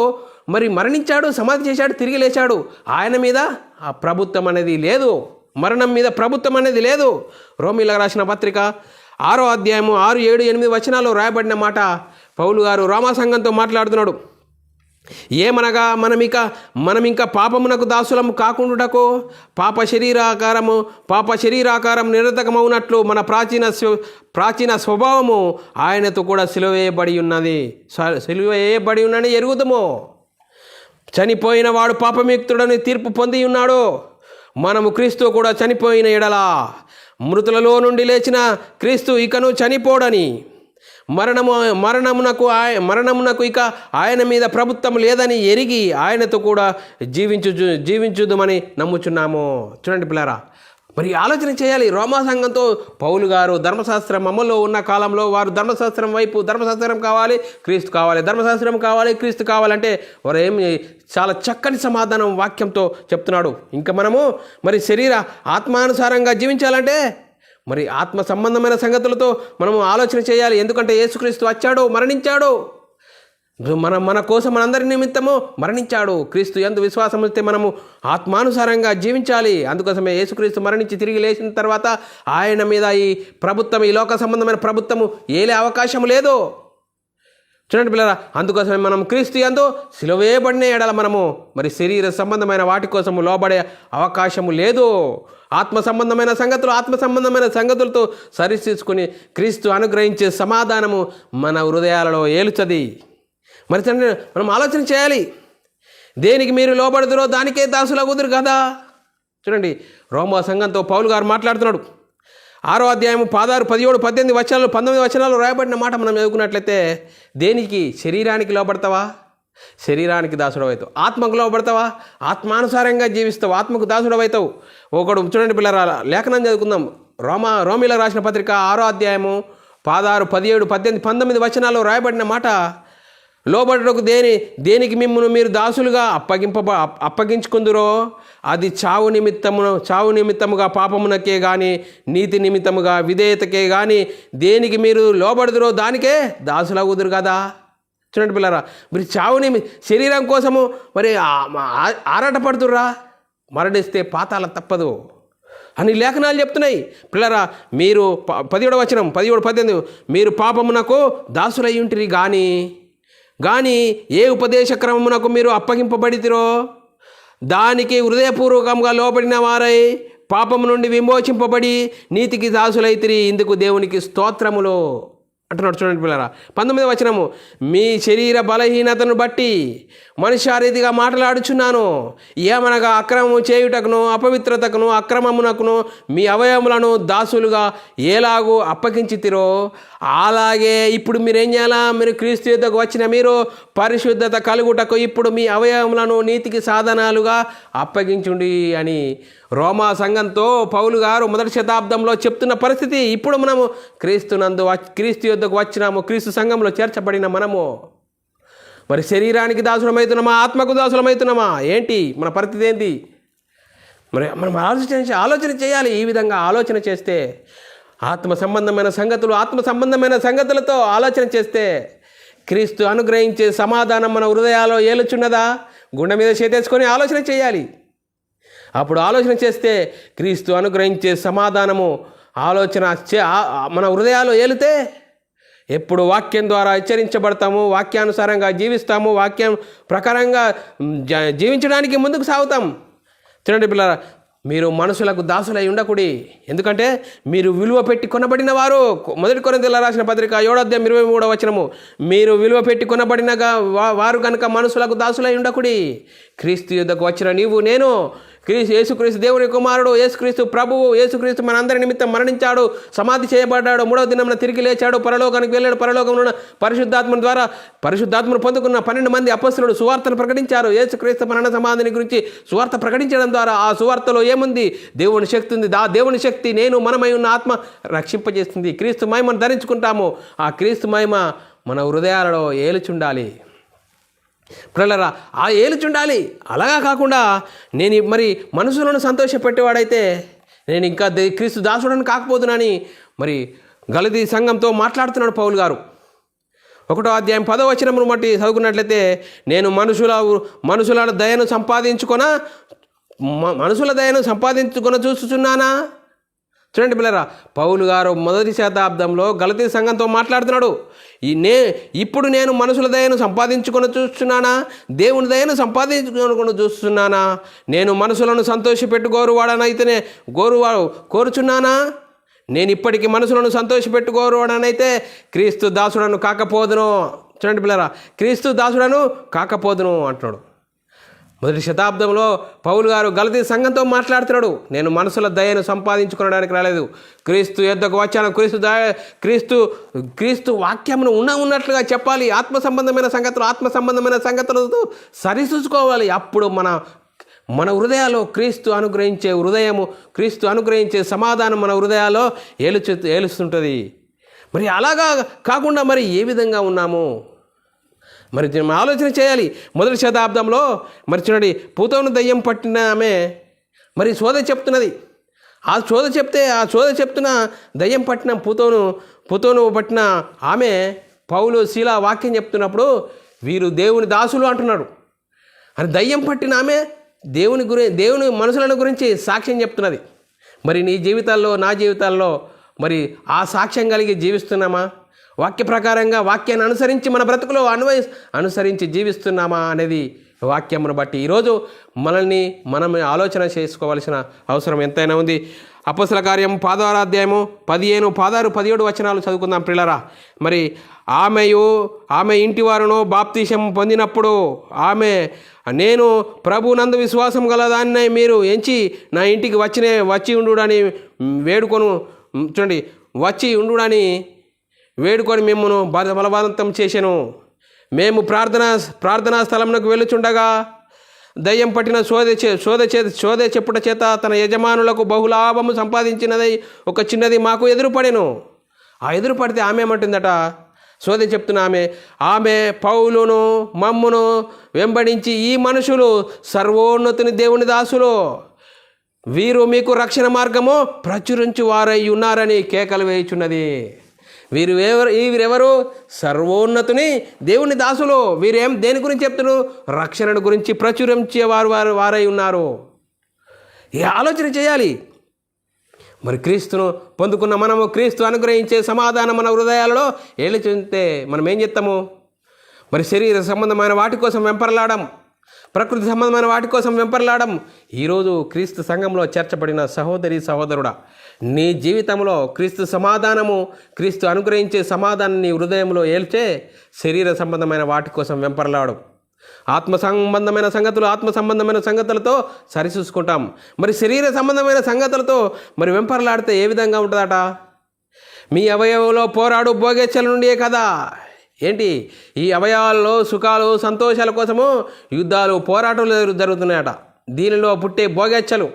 మరి మరణించాడు, సమాధి చేశాడు, తిరిగి లేచాడు. ఆయన మీద ఆ ప్రభుత్వం అనేది లేదు, మరణం మీద ప్రభుత్వం అనేది లేదు. రోమీలకు రాసిన పత్రిక 6వ అధ్యాయము 6, 7, 8 వచనాల్లో రాయబడిన మాట పౌలు గారు రోమా సంఘంతో మాట్లాడుతున్నాడు. ఏమనగా మనం ఇంకా పాపమునకు దాసులము కాకుండాకు పాప శరీరాకారం నిరర్ధకమవునట్లు మన ప్రాచీన స్వభావము ఆయనతో కూడా సిలువ వేయబడి ఉన్నది ఎరుగుదము. చనిపోయిన వాడు పాపముక్తుడని తీర్పు పొంది ఉన్నాడు. మనము క్రీస్తు కూడా చనిపోయిన ఎడల మృతులలో నుండి లేచిన క్రీస్తు ఇకను చనిపోడని, మరణమునకు ఇక ఆయన మీద ప్రభుత్వం లేదని ఎరిగి ఆయనతో కూడా జీవించుదుమని నమ్ముచున్నాము. చూడండి పిల్లరా, మరి ఆలోచన చేయాలి. రోమా సంఘంతో పౌలు గారు ధర్మశాస్త్రం అమల్లో ఉన్న కాలంలో వారు ధర్మశాస్త్రం కావాలి, క్రీస్తు కావాలి, ధర్మశాస్త్రం కావాలి, క్రీస్తు కావాలంటే వారు చాలా చక్కని సమాధానం వాక్యంతో చెప్తున్నాడు. ఇంకా మనము మరి ఆత్మానుసారంగా జీవించాలంటే మరి ఆత్మ సంబంధమైన సంగతులతో మనము ఆలోచన చేయాలి. ఎందుకంటే యేసుక్రీస్తు వచ్చాడు, మరణించాడు, మన కోసం మనందరి నిమిత్తము మరణించాడు. క్రీస్తు యందు విశ్వాసం ఉంటే మనము ఆత్మానుసారంగా జీవించాలి. అందుకోసమే యేసుక్రీస్తు మరణించి తిరిగి లేచిన తర్వాత ఆయన మీద ఈ లోక సంబంధమైన ప్రభుత్వము ఏలే అవకాశం లేదు. చూడండి పిల్లరా, అందుకోసమే మనం క్రీస్తు యందు సిలువ వేయబడిన ఎడల మనము మరి శరీర సంబంధమైన వాటి కోసము లోబడే అవకాశము లేదు. ఆత్మ సంబంధమైన సంగతులతో సరిచూసుకుని క్రీస్తు అనుగ్రహించే సమాధానము మన హృదయాలలో ఏలుతుంది. మరి తండ్రి, మనం ఆలోచన చేయాలి. దేనికి మీరు లోబడుదురో దానికే దాసులగుదురు కదా. చూడండి, రోమా సంఘంతో పౌలు గారు మాట్లాడుతున్నాడు. 6వ అధ్యాయము 16, 17, 18 వచనాలు 19 వచనాలు రాయబడిన మాట మనం చదువుకున్నట్లయితే, దేనికి? శరీరానికి లోబడతావా? శరీరానికి దాసుడవైతావు. ఆత్మకు లోబడతావా? ఆత్మానుసారంగా జీవిస్తావు, ఆత్మకు దాసుడవైతావు. ఒకడు చూడండి పిల్లరా, లేఖనం చదువుకుందాం. రోమీలకు రాసిన పత్రిక 6వ అధ్యాయము 16, 17, 18, 19 వచనాల్లో రాయబడిన మాట, లోబడుటకు దేనికి మిమ్మును మీరు దాసులుగా అప్పగించుకుందురో అది చావు నిమిత్తముగా పాపమునకే గాని నీతి నిమిత్తముగా విధేయతకే గాని దేనికి మీరు లోబడుదురో దానికే దాసులగుదురు కదా. చూడండి పిల్లరా, మీరు చావుని శరీరం కోసము మరి ఆరాటపడుతుర్రా, మరణిస్తే పాతాళ తప్పదు అని లేఖనాలు చెప్తున్నాయి. పిల్లరా, మీరు 17వ వచనం 17-18, మీరు పాపమునకు దాసులై ఉంటిరి గాని ఏ ఉపదేశ క్రమమునకు మీరు అప్పగింపబడితిరో దానికి హృదయపూర్వకంగా లోబడిన వారై పాపము నుండి విమోచింపబడి నీతికి దాసులైతిరి, ఇందుకు దేవునికి స్తోత్రములు అంటున్నాడు. చూడండి పిల్లరా, 19వ వచనము, మీ శరీర బలహీనతను బట్టి మనుష్యారీతిగా మాట్లాడుచున్నాను, ఏమనగా అక్రమము చేయుటకును అపవిత్రతకును అక్రమమునకును మీ అవయవములను దాసులుగా ఎలాగూ అప్పగించితిరో అలాగే ఇప్పుడు మీరేం చేయాలా, మీరు క్రీస్తు యుద్ధకు వచ్చిన మీరు పరిశుద్ధత కలుగుటకు ఇప్పుడు మీ అవయవములను నీతికి సాధనాలుగా అప్పగించుండి అని రోమా సంఘంతో పౌలు గారు 1వ శతాబ్దంలో చెప్తున్న పరిస్థితి. ఇప్పుడు మనము క్రీస్తు యుద్ధకు వచ్చినాము, క్రీస్తు సంఘంలో చేర్చబడిన మనము మరి శరీరానికి దాసులమవుతున్నామా, ఆత్మకు దాసులమవుతున్నామా, ఏంటి మన పరిస్థితి ఏంటి? మరి మనం ఆలోచన చేయాలి. ఈ విధంగా ఆలోచన చేస్తే ఆత్మ సంబంధమైన సంగతులతో ఆలోచన చేస్తే క్రీస్తు అనుగ్రహించే సమాధానం మన హృదయాల్లో ఏలుచున్నదా? గుండె మీద చేతేసుకొని ఆలోచన చేయాలి. అప్పుడు ఆలోచన చేస్తే క్రీస్తు అనుగ్రహించే సమాధానము మన హృదయాల్లో ఏలితే ఎప్పుడు వాక్యం ద్వారా హెచ్చరించబడతాము, వాక్యానుసారంగా జీవిస్తాము, వాక్యం ప్రకారంగా జీవించడానికి ముందుకు సాగుతాం. చూడండి పిల్లరా, మీరు మనుషులకు దాసులై ఉండకుడి, ఎందుకంటే మీరు విలువ పెట్టి కొనబడిన వారు. 1 కొరింథీయులకు రాసిన పత్రిక 7:23వ వచనము, మీరు విలువ పెట్టి కొనబడిన వారు కనుక మనుషులకు దాసులై ఉండకుడి. క్రీస్తు యుద్ధకు వచ్చిన నీవు నేను యేసుక్రీస్తు దేవుని కుమారుడు, యేసుక్రీస్తు ప్రభువు, యేసుక్రీస్తు మనందరి నిమిత్తం మరణించాడు, సమాధి చేయబడ్డాడు, 3వ దినమున తిరిగి లేచాడు, పరలోకానికి వెళ్ళాడు. పరలోకంలో పరిశుద్ధాత్మను పొందుకున్న 12 మంది అపొస్తలులు సువార్తను ప్రకటించారు. యేసుక్రీస్తు మరణ సమాధిని గురించి సువార్త ప్రకటించడం ద్వారా ఆ సువార్తలో ఏముంది? దేవుని శక్తి ఉంది. ఆ దేవుని శక్తి మనమై ఉన్న ఆత్మ రక్షింపజేస్తుంది. క్రీస్తు మహిమను ధరించుకుంటాము. ఆ క్రీస్తు మహిమ మన హృదయాలలో ఏలుచుండాలి. పిల్లరా, ఆ ఏలుచుండాలి. అలాగా కాకుండా నేను మరి మనుషులను సంతోషపెట్టేవాడైతే నేను ఇంకా క్రీస్తు దాసుడని కాకపోతున్నానని మరి గలతీ సంఘంతో మాట్లాడుతున్నాడు పౌలు గారు. 1వ అధ్యాయం 10వ వచనమును బట్టి చదువుకున్నట్లయితే, నేను మనుషుల దయను సంపాదించుకొని చూస్తున్నానా? చూడండి పిల్లరా, పౌలు గారు 1వ శతాబ్దంలో గలతీ సంఘంతో మాట్లాడుతున్నాడు. ఇప్పుడు నేను మనుషుల దయను సంపాదించుకొని చూస్తున్నానా, దేవుని దయను సంపాదించుకొని చూస్తున్నానా? నేను మనుషులను సంతోషపెట్టుకోరువాడనైతేనే కోరుచున్నానా? నేను ఇప్పటికీ మనుషులను సంతోషపెట్టుకోరువాడనైతే క్రీస్తు దాసుడను కాకపోదును. చూడండి పిల్లరా, క్రీస్తు దాసుడను కాకపోదును అంటున్నాడు. 1వ శతాబ్దంలో పౌలు గారు గలతీ సంఘంతో మాట్లాడుతున్నాడు. నేను మనుషుల దయను సంపాదించుకోవడానికి రాలేదు, క్రీస్తు యుద్ధకు వచ్చాను. క్రీస్తు వాక్యమును ఉన్నట్లుగా చెప్పాలి. ఆత్మ సంబంధమైన సంగతులతో సరిచూసుకోవాలి. అప్పుడు మన హృదయాల్లో క్రీస్తు అనుగ్రహించే సమాధానం మన హృదయాల్లో ఏలుస్తుంటుంది. మరి అలాగా కాకుండా మరి ఏ విధంగా ఉన్నాము? మరి ఆలోచన చేయాలి. 1వ శతాబ్దంలో మరి చూడండి, పూతోను దయ్యం పట్టిన ఆమె మరి శోధ చెప్తున్నది. ఆ శోధ చెప్తున్న దయ్యం పట్టిన పూతోను పట్టిన ఆమె పౌలు శీల వాక్యం చెప్తున్నప్పుడు వీరు దేవుని దాసులు అంటున్నాడు. అని దయ్యం పట్టిన ఆమె దేవుని మనుషులను గురించి సాక్ష్యం చెప్తున్నది. మరి నీ జీవితాల్లో, నా జీవితాల్లో మరి ఆ సాక్ష్యం కలిగి జీవిస్తున్నామా? వాక్య ప్రకారంగా వాక్యాన్ని అనుసరించి మన బ్రతుకులో అనుసరించి జీవిస్తున్నామా అనేది వాక్యమును బట్టి ఈరోజు మనం ఆలోచన చేసుకోవాల్సిన అవసరం ఎంతైనా ఉంది. అపొస్తలుల కార్యం 16వ అధ్యాయము 15, 16, 17 వచనాలు చదువుకుందాం పిల్లరా. మరి ఆమె ఇంటి వారును బాప్తీసం పొందినప్పుడు నేను ప్రభునందు విశ్వాసం గలదాన్ని మీరు ఎంచి నా ఇంటికి వచ్చి ఉండుడని వేడుకొని మిమ్మను బలవంతం చేశాను. మేము ప్రార్థనా స్థలమునకు వెళ్ళుచుండగా దయ్యం పట్టిన శోధ చెప్పుట చేత తన యజమానులకు బహులాభము సంపాదించినదై ఒక చిన్నది మాకు ఎదురుపడెను. ఆ ఎదురుపడితే ఆమె ఏమంటుందట? శోధ చెప్తున్న ఆమె పౌలును మమ్మును వెంబడించి ఈ మనుషులు సర్వోన్నతుని దేవుని దాసులు, వీరు మీకు రక్షణ మార్గము ప్రచురించి వారై ఉన్నారని కేకలు వేయుచున్నది. వీరెవరు? సర్వోన్నతుని దేవుని దాసులు. దేని గురించి చెప్తున్నారు? రక్షణను గురించి ప్రచురించే వారై ఉన్నారు. ఏ ఆలోచన చేయాలి. మరి క్రీస్తును పొందుకున్న మనము, క్రీస్తు అనుగ్రహించే సమాధానం మన హృదయాలలో ఏలుచుంటే మనం ఏం చేస్తాము? మరి శరీర సంబంధమైన వాటి కోసం వెంపర్లాడం, ప్రకృతి సంబంధమైన వాటి కోసం వెంపర్లాడం. ఈరోజు క్రీస్తు సంఘంలో చేర్చబడిన సహోదరి సహోదరుడా, నీ జీవితంలో క్రీస్తు సమాధానము, క్రీస్తు అనుగ్రహించే సమాధానం నీ హృదయంలో ఏల్చే శరీర సంబంధమైన వాటి కోసం వెంపర్లాడు. ఆత్మ సంబంధమైన సంగతులతో సరిచూసుకుంటాం. మరి శరీర సంబంధమైన సంగతులతో మరి వెంపర్లాడితే ఏ విధంగా ఉంటుందట? మీ అవయవంలో పోరాడు భోగేచ్ఛల నుండియే కదా. ఏంటి? ఈ అవయవాల్లో సుఖాలు సంతోషాల కోసము యుద్ధాలు పోరాటాలు జరుగుతున్నాయట. దీనిలో పుట్టే భోగేచ్ఛలు.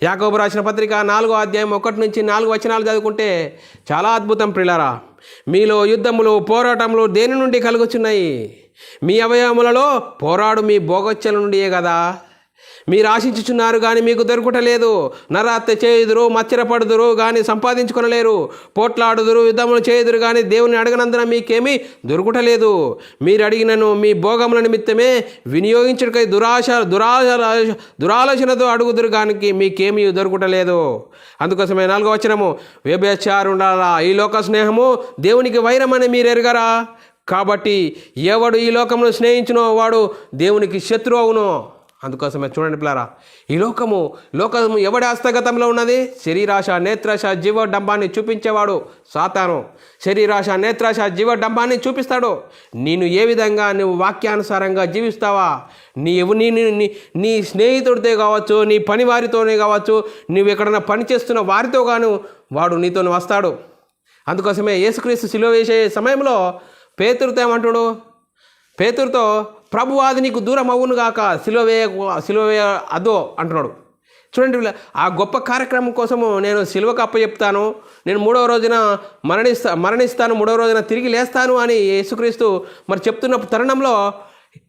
యాకోబు రాసిన పత్రిక 4వ అధ్యాయం 1 నుంచి 4 వచనాలు చదువుకుంటే చాలా అద్భుతం ప్రియులారా. మీలో యుద్ధములు పోరాటములు దేని నుండి కలుగుచున్నాయి? మీ అవయవములలో పోరాడు మీ భోగోచ్ఛల నుండియే కదా. మీరు ఆశించుచున్నారు కానీ మీకు దొరుకుటలేదు. నరహత్య చేయుదురు, మచ్చరపడుదురు కానీ సంపాదించుకొనలేరు. పోట్లాడుదురు, యుద్ధములు చేయుదురు కానీ దేవుని అడగనందున మీకేమీ దొరుకుటలేదు. మీరు అడిగినను మీ భోగముల నిమిత్తమే వినియోగించుటకై దురాలోచనతో అడుగుదురు కానీ మీకేమీ దొరుకుటలేదు. అందుకోసమే 4వ వచనము, వ్యభిచారులారా, ఈ లోక స్నేహము దేవునికి వైరమని మీరు ఎరగరా? కాబట్టి ఎవడు ఈ లోకమును స్నేహించునో వాడు దేవునికి శత్రువు అవును. అందుకోసమే చూడండి పిల్లారా, ఈ లోకము ఎవడి హస్తగతంలో ఉన్నది? శరీరాశ, నేత్రాశ, జీవడంబాన్ని చూపించేవాడు సాతాను. శరీరాశ, నేత్రాశ, జీవడంబాన్ని చూపిస్తాడు. నేను ఏ విధంగా నువ్వు వాక్యానుసారంగా జీవిస్తావా? నీ స్నేహితుడితో కావచ్చు, నీ పని వారితోనే కావచ్చు, నువ్వు ఎక్కడైనా పని చేస్తున్న వారితో గాను వాడు నీతో వస్తాడు. అందుకోసమే యేసుక్రీస్తు సిలువ వేసే సమయంలో పేతురుతో ఏమంటాడు? పేతురుతో, ప్రభువాది నీకు దూరం అవును గాక, సిలువ అదో అంటున్నాడు. చూడండి, ఆ గొప్ప కార్యక్రమం కోసము నేను సిలువకు అప్పచెప్తాను, నేను 3వ రోజున మరణిస్తాను, 3వ రోజున తిరిగి లేస్తాను అని యేసుక్రీస్తు మరి చెప్తున్న తరుణంలో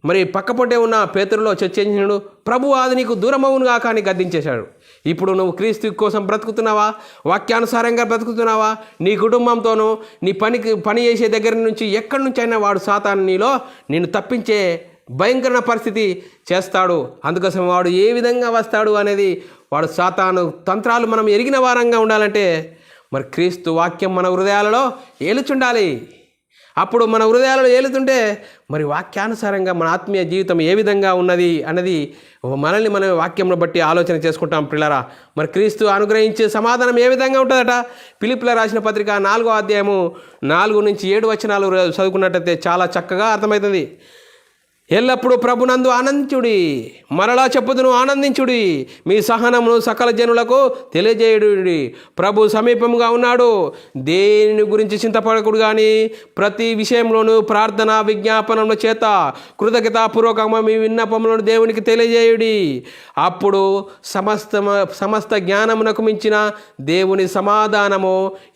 మరి పక్కపొంటే ఉన్న పేతురులో చర్చించినాడు. ప్రభువాది నీకు దూరం అవును గాక అని గద్దించేశాడు. ఇప్పుడు నువ్వు క్రీస్తు కోసం బ్రతుకుతున్నావా? వాక్యానుసారంగా బ్రతుకుతున్నావా? నీ కుటుంబంతోనూ నీ పని చేసే దగ్గర నుంచి ఎక్కడి నుంచి అయినా వాడు సాతాను నిన్ను తప్పించే భయంకర పరిస్థితి చేస్తాడు. అందుకోసం వాడు ఏ విధంగా వస్తాడు అనేది, వాడు సాతాను తంత్రాలు మనం ఎరిగిన వారంగా ఉండాలంటే మరి క్రీస్తు వాక్యం మన హృదయాలలో ఏలుచుండాలి. అప్పుడు మన హృదయాలలో ఏలుతుంటే మరి వాక్యానుసారంగా మన ఆత్మీయ జీవితం ఏ విధంగా ఉన్నది అన్నది మనల్ని మనం వాక్యంలో బట్టి ఆలోచన చేసుకుంటాం పిల్లరా. మరి క్రీస్తు అనుగ్రహించే సమాధానం ఏ విధంగా ఉంటుందట? ఫిలిప్పీయులకు రాసిన పత్రిక 4వ అధ్యాయము 4 నుంచి 7 వచనాలు చదువుకున్నట్టయితే చాలా చక్కగా అర్థమవుతుంది. ఎల్లప్పుడూ ప్రభునందు ఆనందించుడి, మరలా చెప్పుదును ఆనందించుడి, మీ సహనమును సకల జనులకు తెలియజేయుడి. ప్రభు సమీపంగా ఉన్నాడు. దేని గురించి చింతపడకుడు కానీ ప్రతి విషయంలోనూ ప్రార్థన విజ్ఞాపనముల చేత కృతజ్ఞతాపూర్వకంగా మీ విన్నపములను దేవునికి తెలియజేయుడి. అప్పుడు సమస్త జ్ఞానమునకు మించిన దేవుని సమాధానము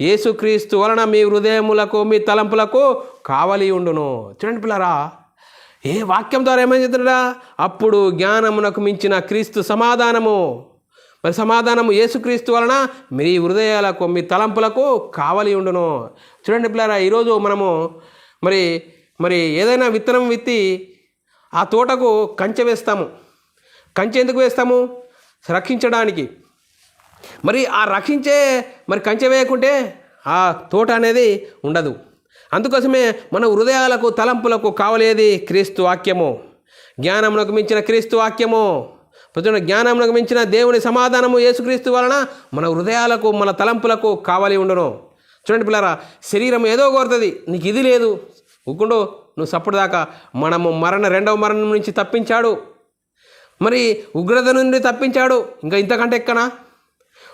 యేసుక్రీస్తు వలన మీ హృదయములకు మీ తలంపులకు కావలి ఉండును. చూడండి పిల్లరా, ఏ వాక్యం ద్వారా ఏమని చెప్తున్నాడా? అప్పుడు జ్ఞానమునకు మించిన క్రీస్తు సమాధానము, మరి సమాధానము యేసుక్రీస్తు వలన మీ హృదయాలకు మీ తలంపులకు కావలి ఉండును. చూడండి పిల్లరా, ఈరోజు మనము మరి ఏదైనా విత్తనం విత్తి ఆ తోటకు కంచె వేస్తాము. కంచె ఎందుకు వేస్తాము? రక్షించడానికి. మరి ఆ కంచె వేయకుంటే ఆ తోట అనేది ఉండదు. అందుకోసమే మన హృదయాలకు తలంపులకు కావలేది క్రీస్తు వాక్యము, జ్ఞానమునకు మించిన క్రీస్తు వాక్యము. ప్రతి జ్ఞానమునకు మించిన దేవుని సమాధానము యేసుక్రీస్తు వలన మన హృదయాలకు మన తలంపులకు కావలి ఉండును. చూడండి పిల్లరా, శరీరం ఏదో కోరుతుంది, నీకు ఇది లేదు ఊకుండు, నువ్వు సప్పుడుదాకా మనము రెండవ మరణం నుంచి తప్పించాడు, మరి ఉగ్రత నుండి తప్పించాడు. ఇంకా ఇంతకంటే ఎక్కనా?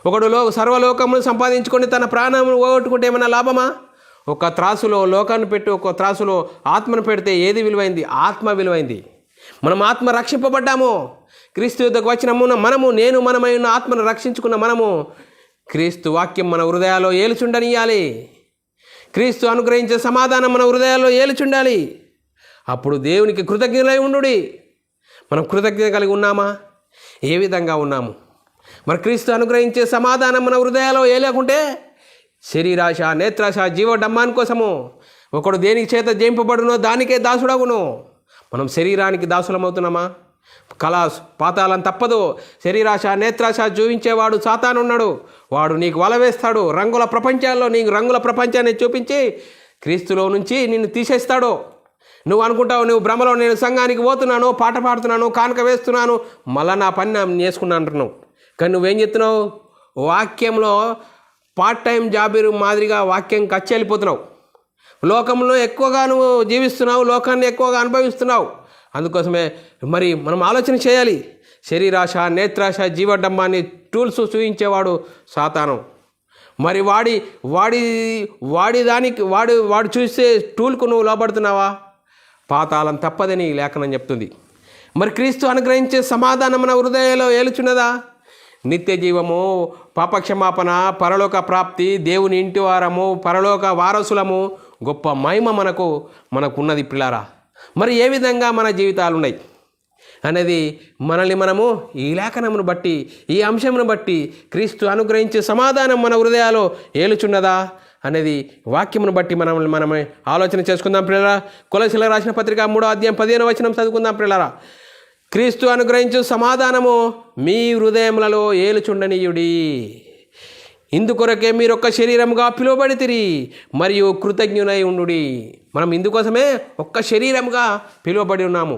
ఒకడు సర్వలోకమును సంపాదించుకొని తన ప్రాణమును పోగొట్టుకుంటే ఏమైనా లాభమా? ఒక త్రాసులో లోకాన్ని పెట్టి ఒక త్రాసులో ఆత్మను పెడితే ఏది విలువైంది? ఆత్మ విలువైంది. మనం ఆత్మ రక్షింపబడ్డాము. క్రీస్తు యుద్ధకు వచ్చిన మనమై ఉన్న ఆత్మను రక్షించుకున్న మనము క్రీస్తు వాక్యం మన హృదయాల్లో ఏలుచుండనియాలి. క్రీస్తు అనుగ్రహించే సమాధానం మన హృదయాల్లో ఏలుచుండాలి. అప్పుడు దేవునికి కృతజ్ఞులై ఉండుడి. మనం కృతజ్ఞత కలిగి ఉన్నామా? ఏ విధంగా ఉన్నాము? మరి క్రీస్తు అనుగ్రహించే సమాధానం మన హృదయాల్లో ఏలేకుంటే శరీరాశ, నేత్రాశ, జీవడమ్మాని కోసము ఒకడు దేనికి చేత జయింపబడునో దానికే దాసుడవును. మనం శరీరానికి దాసులమవుతున్నామా? పాతాళం తప్పదు. శరీరాశ, నేత్రాశ చూపించేవాడు సాతానున్నాడు. వాడు నీకు వల వేస్తాడు. రంగుల ప్రపంచాల్లో నీకు రంగుల ప్రపంచాన్ని చూపించి క్రీస్తులో నుంచి నిన్ను తీసేస్తాడు. నువ్వు అనుకుంటావు నువ్వు భ్రమలో నేను సంఘానికి పోతున్నాను, పాట పాడుతున్నాను, కానుక వేస్తున్నాను, మళ్ళా నా పని నేను చేసుకున్నా అంటున్నావు. కానీ నువ్వేం చెప్తున్నావు? వాక్యంలో పార్ట్ టైం జాబీరు మాదిరిగా వాక్యం కచ్చెళ్ళిపోతున్నావు. లోకంలో ఎక్కువగా నువ్వు జీవిస్తున్నావు, లోకాన్ని ఎక్కువగా అనుభవిస్తున్నావు. అందుకోసమే మరి మనం ఆలోచన చేయాలి. శరీరాశ, నేత్రాశ, జీవడమ్మాన్ని టూల్స్ చూపించేవాడు సాతాను. మరి వాడు చూసే టూల్కు నువ్వు లోపడుతున్నావా? పాతాళం తప్పదని లేఖనం చెప్తుంది. మరి క్రీస్తు అనుగ్రహించే సమాధానం మన హృదయంలో ఏలుచున్నదా? నిత్య జీవము, పాపక్షమాపణ, పరలోక ప్రాప్తి, దేవుని ఇంటి వారము, పరలోక వారసులము, గొప్ప మహిమ మనకున్నది పిల్లారా. మరి ఏ విధంగా మన జీవితాలు ఉన్నాయి అనేది మనల్ని మనము ఈ లేఖనమును బట్టి, ఈ అంశమును బట్టి క్రీస్తు అనుగ్రహించే సమాధానం మన హృదయాల్లో ఏలుచున్నదా అనేది వాక్యమును బట్టి మనమే ఆలోచన చేసుకుందాం పిల్లరా. కొలసీలకు రాసిన పత్రిక 3:15 చదువుకుందాం పిల్లరా. క్రీస్తు అనుగ్రహించు సమాధానము మీ హృదయములలో ఏలుచుండనీయుడి. ఇందుకొరకే మీరు ఒక్క శరీరముగా పిలువబడితిరి మరియు కృతజ్ఞులై ఉండుడి. మనం ఇందుకోసమే ఒక్క శరీరముగా పిలువబడి ఉన్నాము.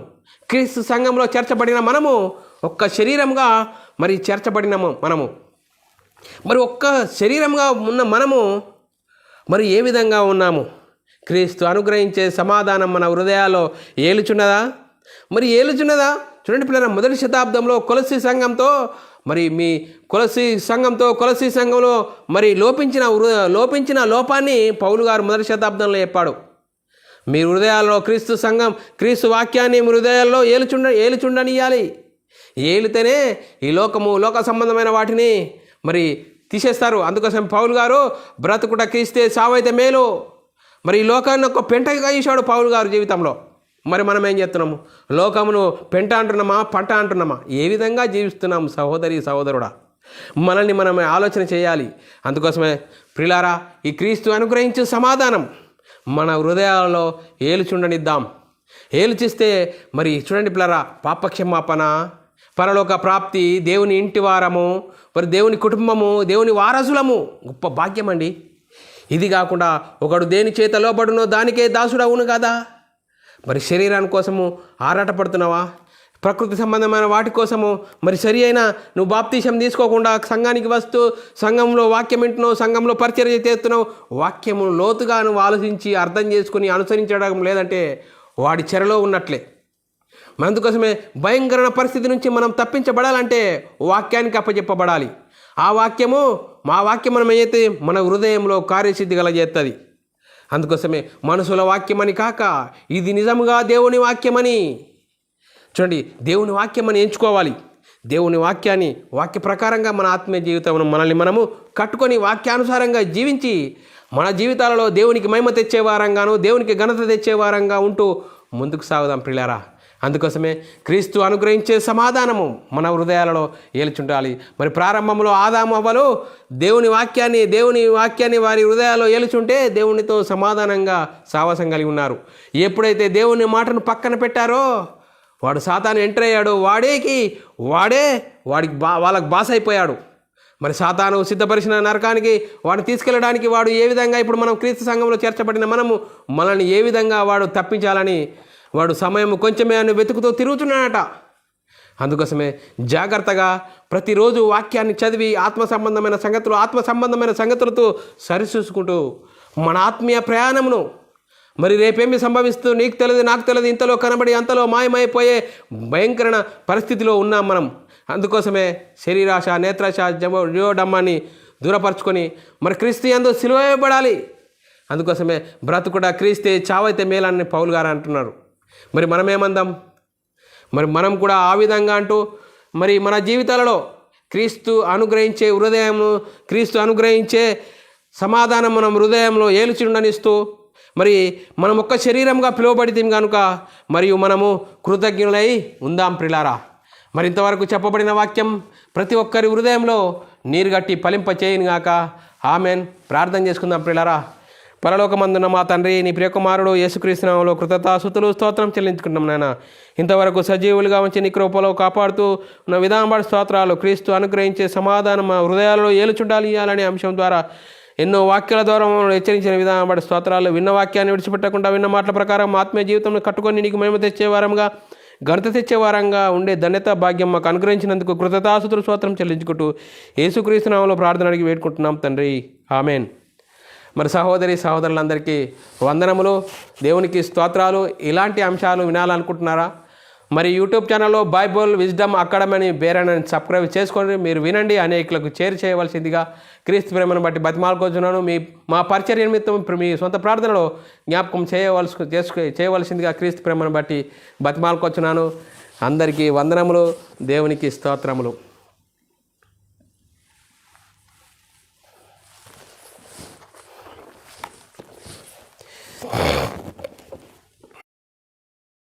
క్రీస్తు సంఘంలో చేర్చబడిన మనము ఒక్క శరీరముగా మరి చేర్చబడిన మనము మరి ఒక్క శరీరముగా ఉన్న మనము మరి ఏ విధంగా ఉన్నాము? క్రీస్తు అనుగ్రహించే సమాధానం మన హృదయాల్లో ఏలుచున్నదా? మరి ఏలుచున్నదా? చూడండి పిల్లల, మొదటి శతాబ్దంలో కొలసీ సంఘంతో కొలసీ సంఘంలో మరి లోపించిన లోపాన్ని పౌలు గారు మొదటి శతాబ్దంలో చెప్పాడు. మీ హృదయాల్లో క్రీస్తు వాక్యాన్ని మీ హృదయాల్లో ఏలుచుండనియాలి. ఏలితేనే ఈ లోక సంబంధమైన వాటిని మరి తీసేస్తారు. అందుకోసం పౌలు గారు బ్రతుకుట క్రీస్తే సావైతే మేలు. మరి ఈ లోకాన్ని ఒక పెంటగా చేశాడు పౌలు గారు జీవితంలో. మరి మనం ఏం చేస్తున్నాము? లోకమును పెంట అంటున్నామా, పంట అంటున్నామా? ఏ విధంగా జీవిస్తున్నాము సహోదరుడా? మనల్ని మనం ఆలోచన చేయాలి. అందుకోసమే ప్రిలారా, ఈ క్రీస్తు అనుగ్రహించే సమాధానం మన హృదయాలలో ఏలుచుండనిద్దాం. ఏలుచిస్తే మరి చూడండి పిల్లరా, పాపక్షమాపణ, పరలోక ప్రాప్తి, దేవుని ఇంటి వారము, మరి దేవుని కుటుంబము, దేవుని వారసులము, గొప్ప భాగ్యం అండి. ఇది కాకుండా ఒకడు దేని చేత లోబడునో దానికే దాసుడవును కదా. మరి శరీరాని కోసము ఆరాటపడుతున్నావా? ప్రకృతి సంబంధమైన వాటి కోసము మరి సరి అయిన నువ్వు బాప్తీసం తీసుకోకుండా సంఘానికి వస్తూ సంఘంలో వాక్యం వింటున్నావు, సంఘంలో పరిచర్య చేస్తున్నావు, వాక్యము లోతుగా నువ్వు ఆలోచించి అర్థం చేసుకుని అనుసరించడం లేదంటే వాడి చెరలో ఉన్నట్లే. అందుకోసమే భయంకరమైన పరిస్థితి నుంచి మనం తప్పించబడాలంటే వాక్యానికి అప్పచెప్పబడాలి. మా వాక్యం మనం ఏదైతే మన హృదయంలో కార్యసిద్ధి కలగజేస్తుంది. అందుకోసమే మనుషుల వాక్యమని కాక ఇది నిజముగా దేవుని వాక్యమని, చూడండి, దేవుని వాక్యమని ఎంచుకోవాలి. దేవుని వాక్య ప్రకారంగా మన ఆత్మీయ జీవితం మనల్ని మనము కట్టుకొని వాక్యానుసారంగా జీవించి మన జీవితాలలో దేవునికి మహిమ తెచ్చేవారంగాను, దేవునికి ఘనత తెచ్చేవారంగా ఉంటూ ముందుకు సాగుదాం ప్రియులారా. అందుకోసమే క్రీస్తు అనుగ్రహించే సమాధానము మన హృదయాలలో ఏలుచుండాలి. మరి ప్రారంభంలో ఆదాము అవ్వలు దేవుని వాక్యాన్ని వారి హృదయాల్లో ఏలుచుంటే దేవునితో సమాధానంగా సావాసం కలిగి ఉన్నారు. ఎప్పుడైతే దేవుని మాటను పక్కన పెట్టారో వాడు సాతాను ఎంటర్ అయ్యాడు. వాళ్ళకి బాస్ అయిపోయాడు. మరి సాతాను సిద్ధపరిచిన నరకానికి వాడిని తీసుకెళ్ళడానికి వాడు ఏ విధంగా ఇప్పుడు మనం క్రీస్తు సంఘంలో చేర్చబడిన మనల్ని ఏ విధంగా వాడు తప్పించాలని వాడు సమయం కొంచెమే అని వెతుకుతూ తిరుగుతున్నాడట. అందుకోసమే జాగ్రత్తగా ప్రతిరోజు వాక్యాన్ని చదివి ఆత్మ సంబంధమైన సంగతులతో సరిచూసుకుంటూ మన ఆత్మీయ ప్రయాణమును మరి రేపేమి సంభవిస్తూ నీకు తెలియదు నాకు తెలియదు, ఇంతలో కనబడి అంతలో మాయమైపోయే భయంకర పరిస్థితిలో ఉన్నాం మనం. అందుకోసమే శరీరాశ, నేత్రాశ, జీవడమ్మాన్ని దూరపరచుకొని మరి క్రీస్తు యందు సిలువ వేయబడాలి. అందుకోసమే బ్రతుకుట క్రీస్తే చావైతే మేలని పౌలు గారు అంటున్నారు. మరి మనమేమందాం? మరి మనం కూడా ఆ విధంగా అంటూ మరి మన జీవితాలలో క్రీస్తు అనుగ్రహించే సమాధానం మనం హృదయంలో ఏలుచుండనిస్తూ మరి మనం ఒక్క శరీరంగా పిలువబడితే కనుక మరియు మనము కృతజ్ఞులై ఉందాం ప్రిలారా. మరి ఇంతవరకు చెప్పబడిన వాక్యం ప్రతి ఒక్కరి హృదయంలో నీరుగట్టి ఫలింప చేయను గాక. ఆమెన్. ప్రార్థన చేసుకుందాం ప్రియులారా. పరలోకమందున్న మా తండ్రి, నీ ప్రియకుమారుడు యేసుక్రీస్తు నామములో కృతజ్ఞతాస్తుతులు స్తోత్రం చెల్లించుకుంటున్నాం నాయన. ఇంతవరకు సజీవులుగా ఉంచి నీ కృపలో కాపాడుతూ ఉన్న విధానబడి స్తోత్రాలు. క్రీస్తు అనుగ్రహించే సమాధానం మా హృదయాలలో ఏలుచుండాలి ఇవ్వాలనే అంశం ద్వారా ఎన్నో వాక్యాల ద్వారా మమ్మల్ని హెచ్చరించిన విధానబడి స్తోత్రాలు. విన్న వాక్యాన్ని విడిచిపెట్టకుండా విన్న మాటల ప్రకారం ఆత్మీయ జీవితంలో కట్టుకొని నీకు మహిమ తెచ్చేవారంగా, ఘనత తెచ్చేవారంగా ఉండే ధన్యత భాగ్యం మాకు అనుగ్రహించినందుకు కృతజ్ఞతాస్తుతులు స్తోత్రం చెల్లించుకుంటూ యేసుక్రీస్తు నామములో ప్రార్థన అడిగి వేడుకుంటున్నాం తండ్రి. ఆమెన్. మరి సహోదరి సహోదరులందరికీ వందనములు, దేవునికి స్తోత్రాలు. ఇలాంటి అంశాలు వినాలనుకుంటున్నారా? మరి యూట్యూబ్ ఛానల్లో బైబుల్ విజ్డమ్ అకాడమీ అని పేరని సబ్స్క్రైబ్ చేసుకోండి. మీరు వినండి, అనేకులకు చేరు చేయవలసిందిగా క్రీస్తు ప్రేమను బట్టి బతిమాలుకొచ్చున్నాను. మా పరిచర్య నిమిత్తం ఇప్పుడు మీ సొంత ప్రార్థనలో జ్ఞాపకం చేయవలసిందిగా క్రీస్తు ప్రేమను బట్టి బతిమాలుకొచ్చున్నాను. అందరికీ వందనములు, దేవునికి స్తోత్రములు.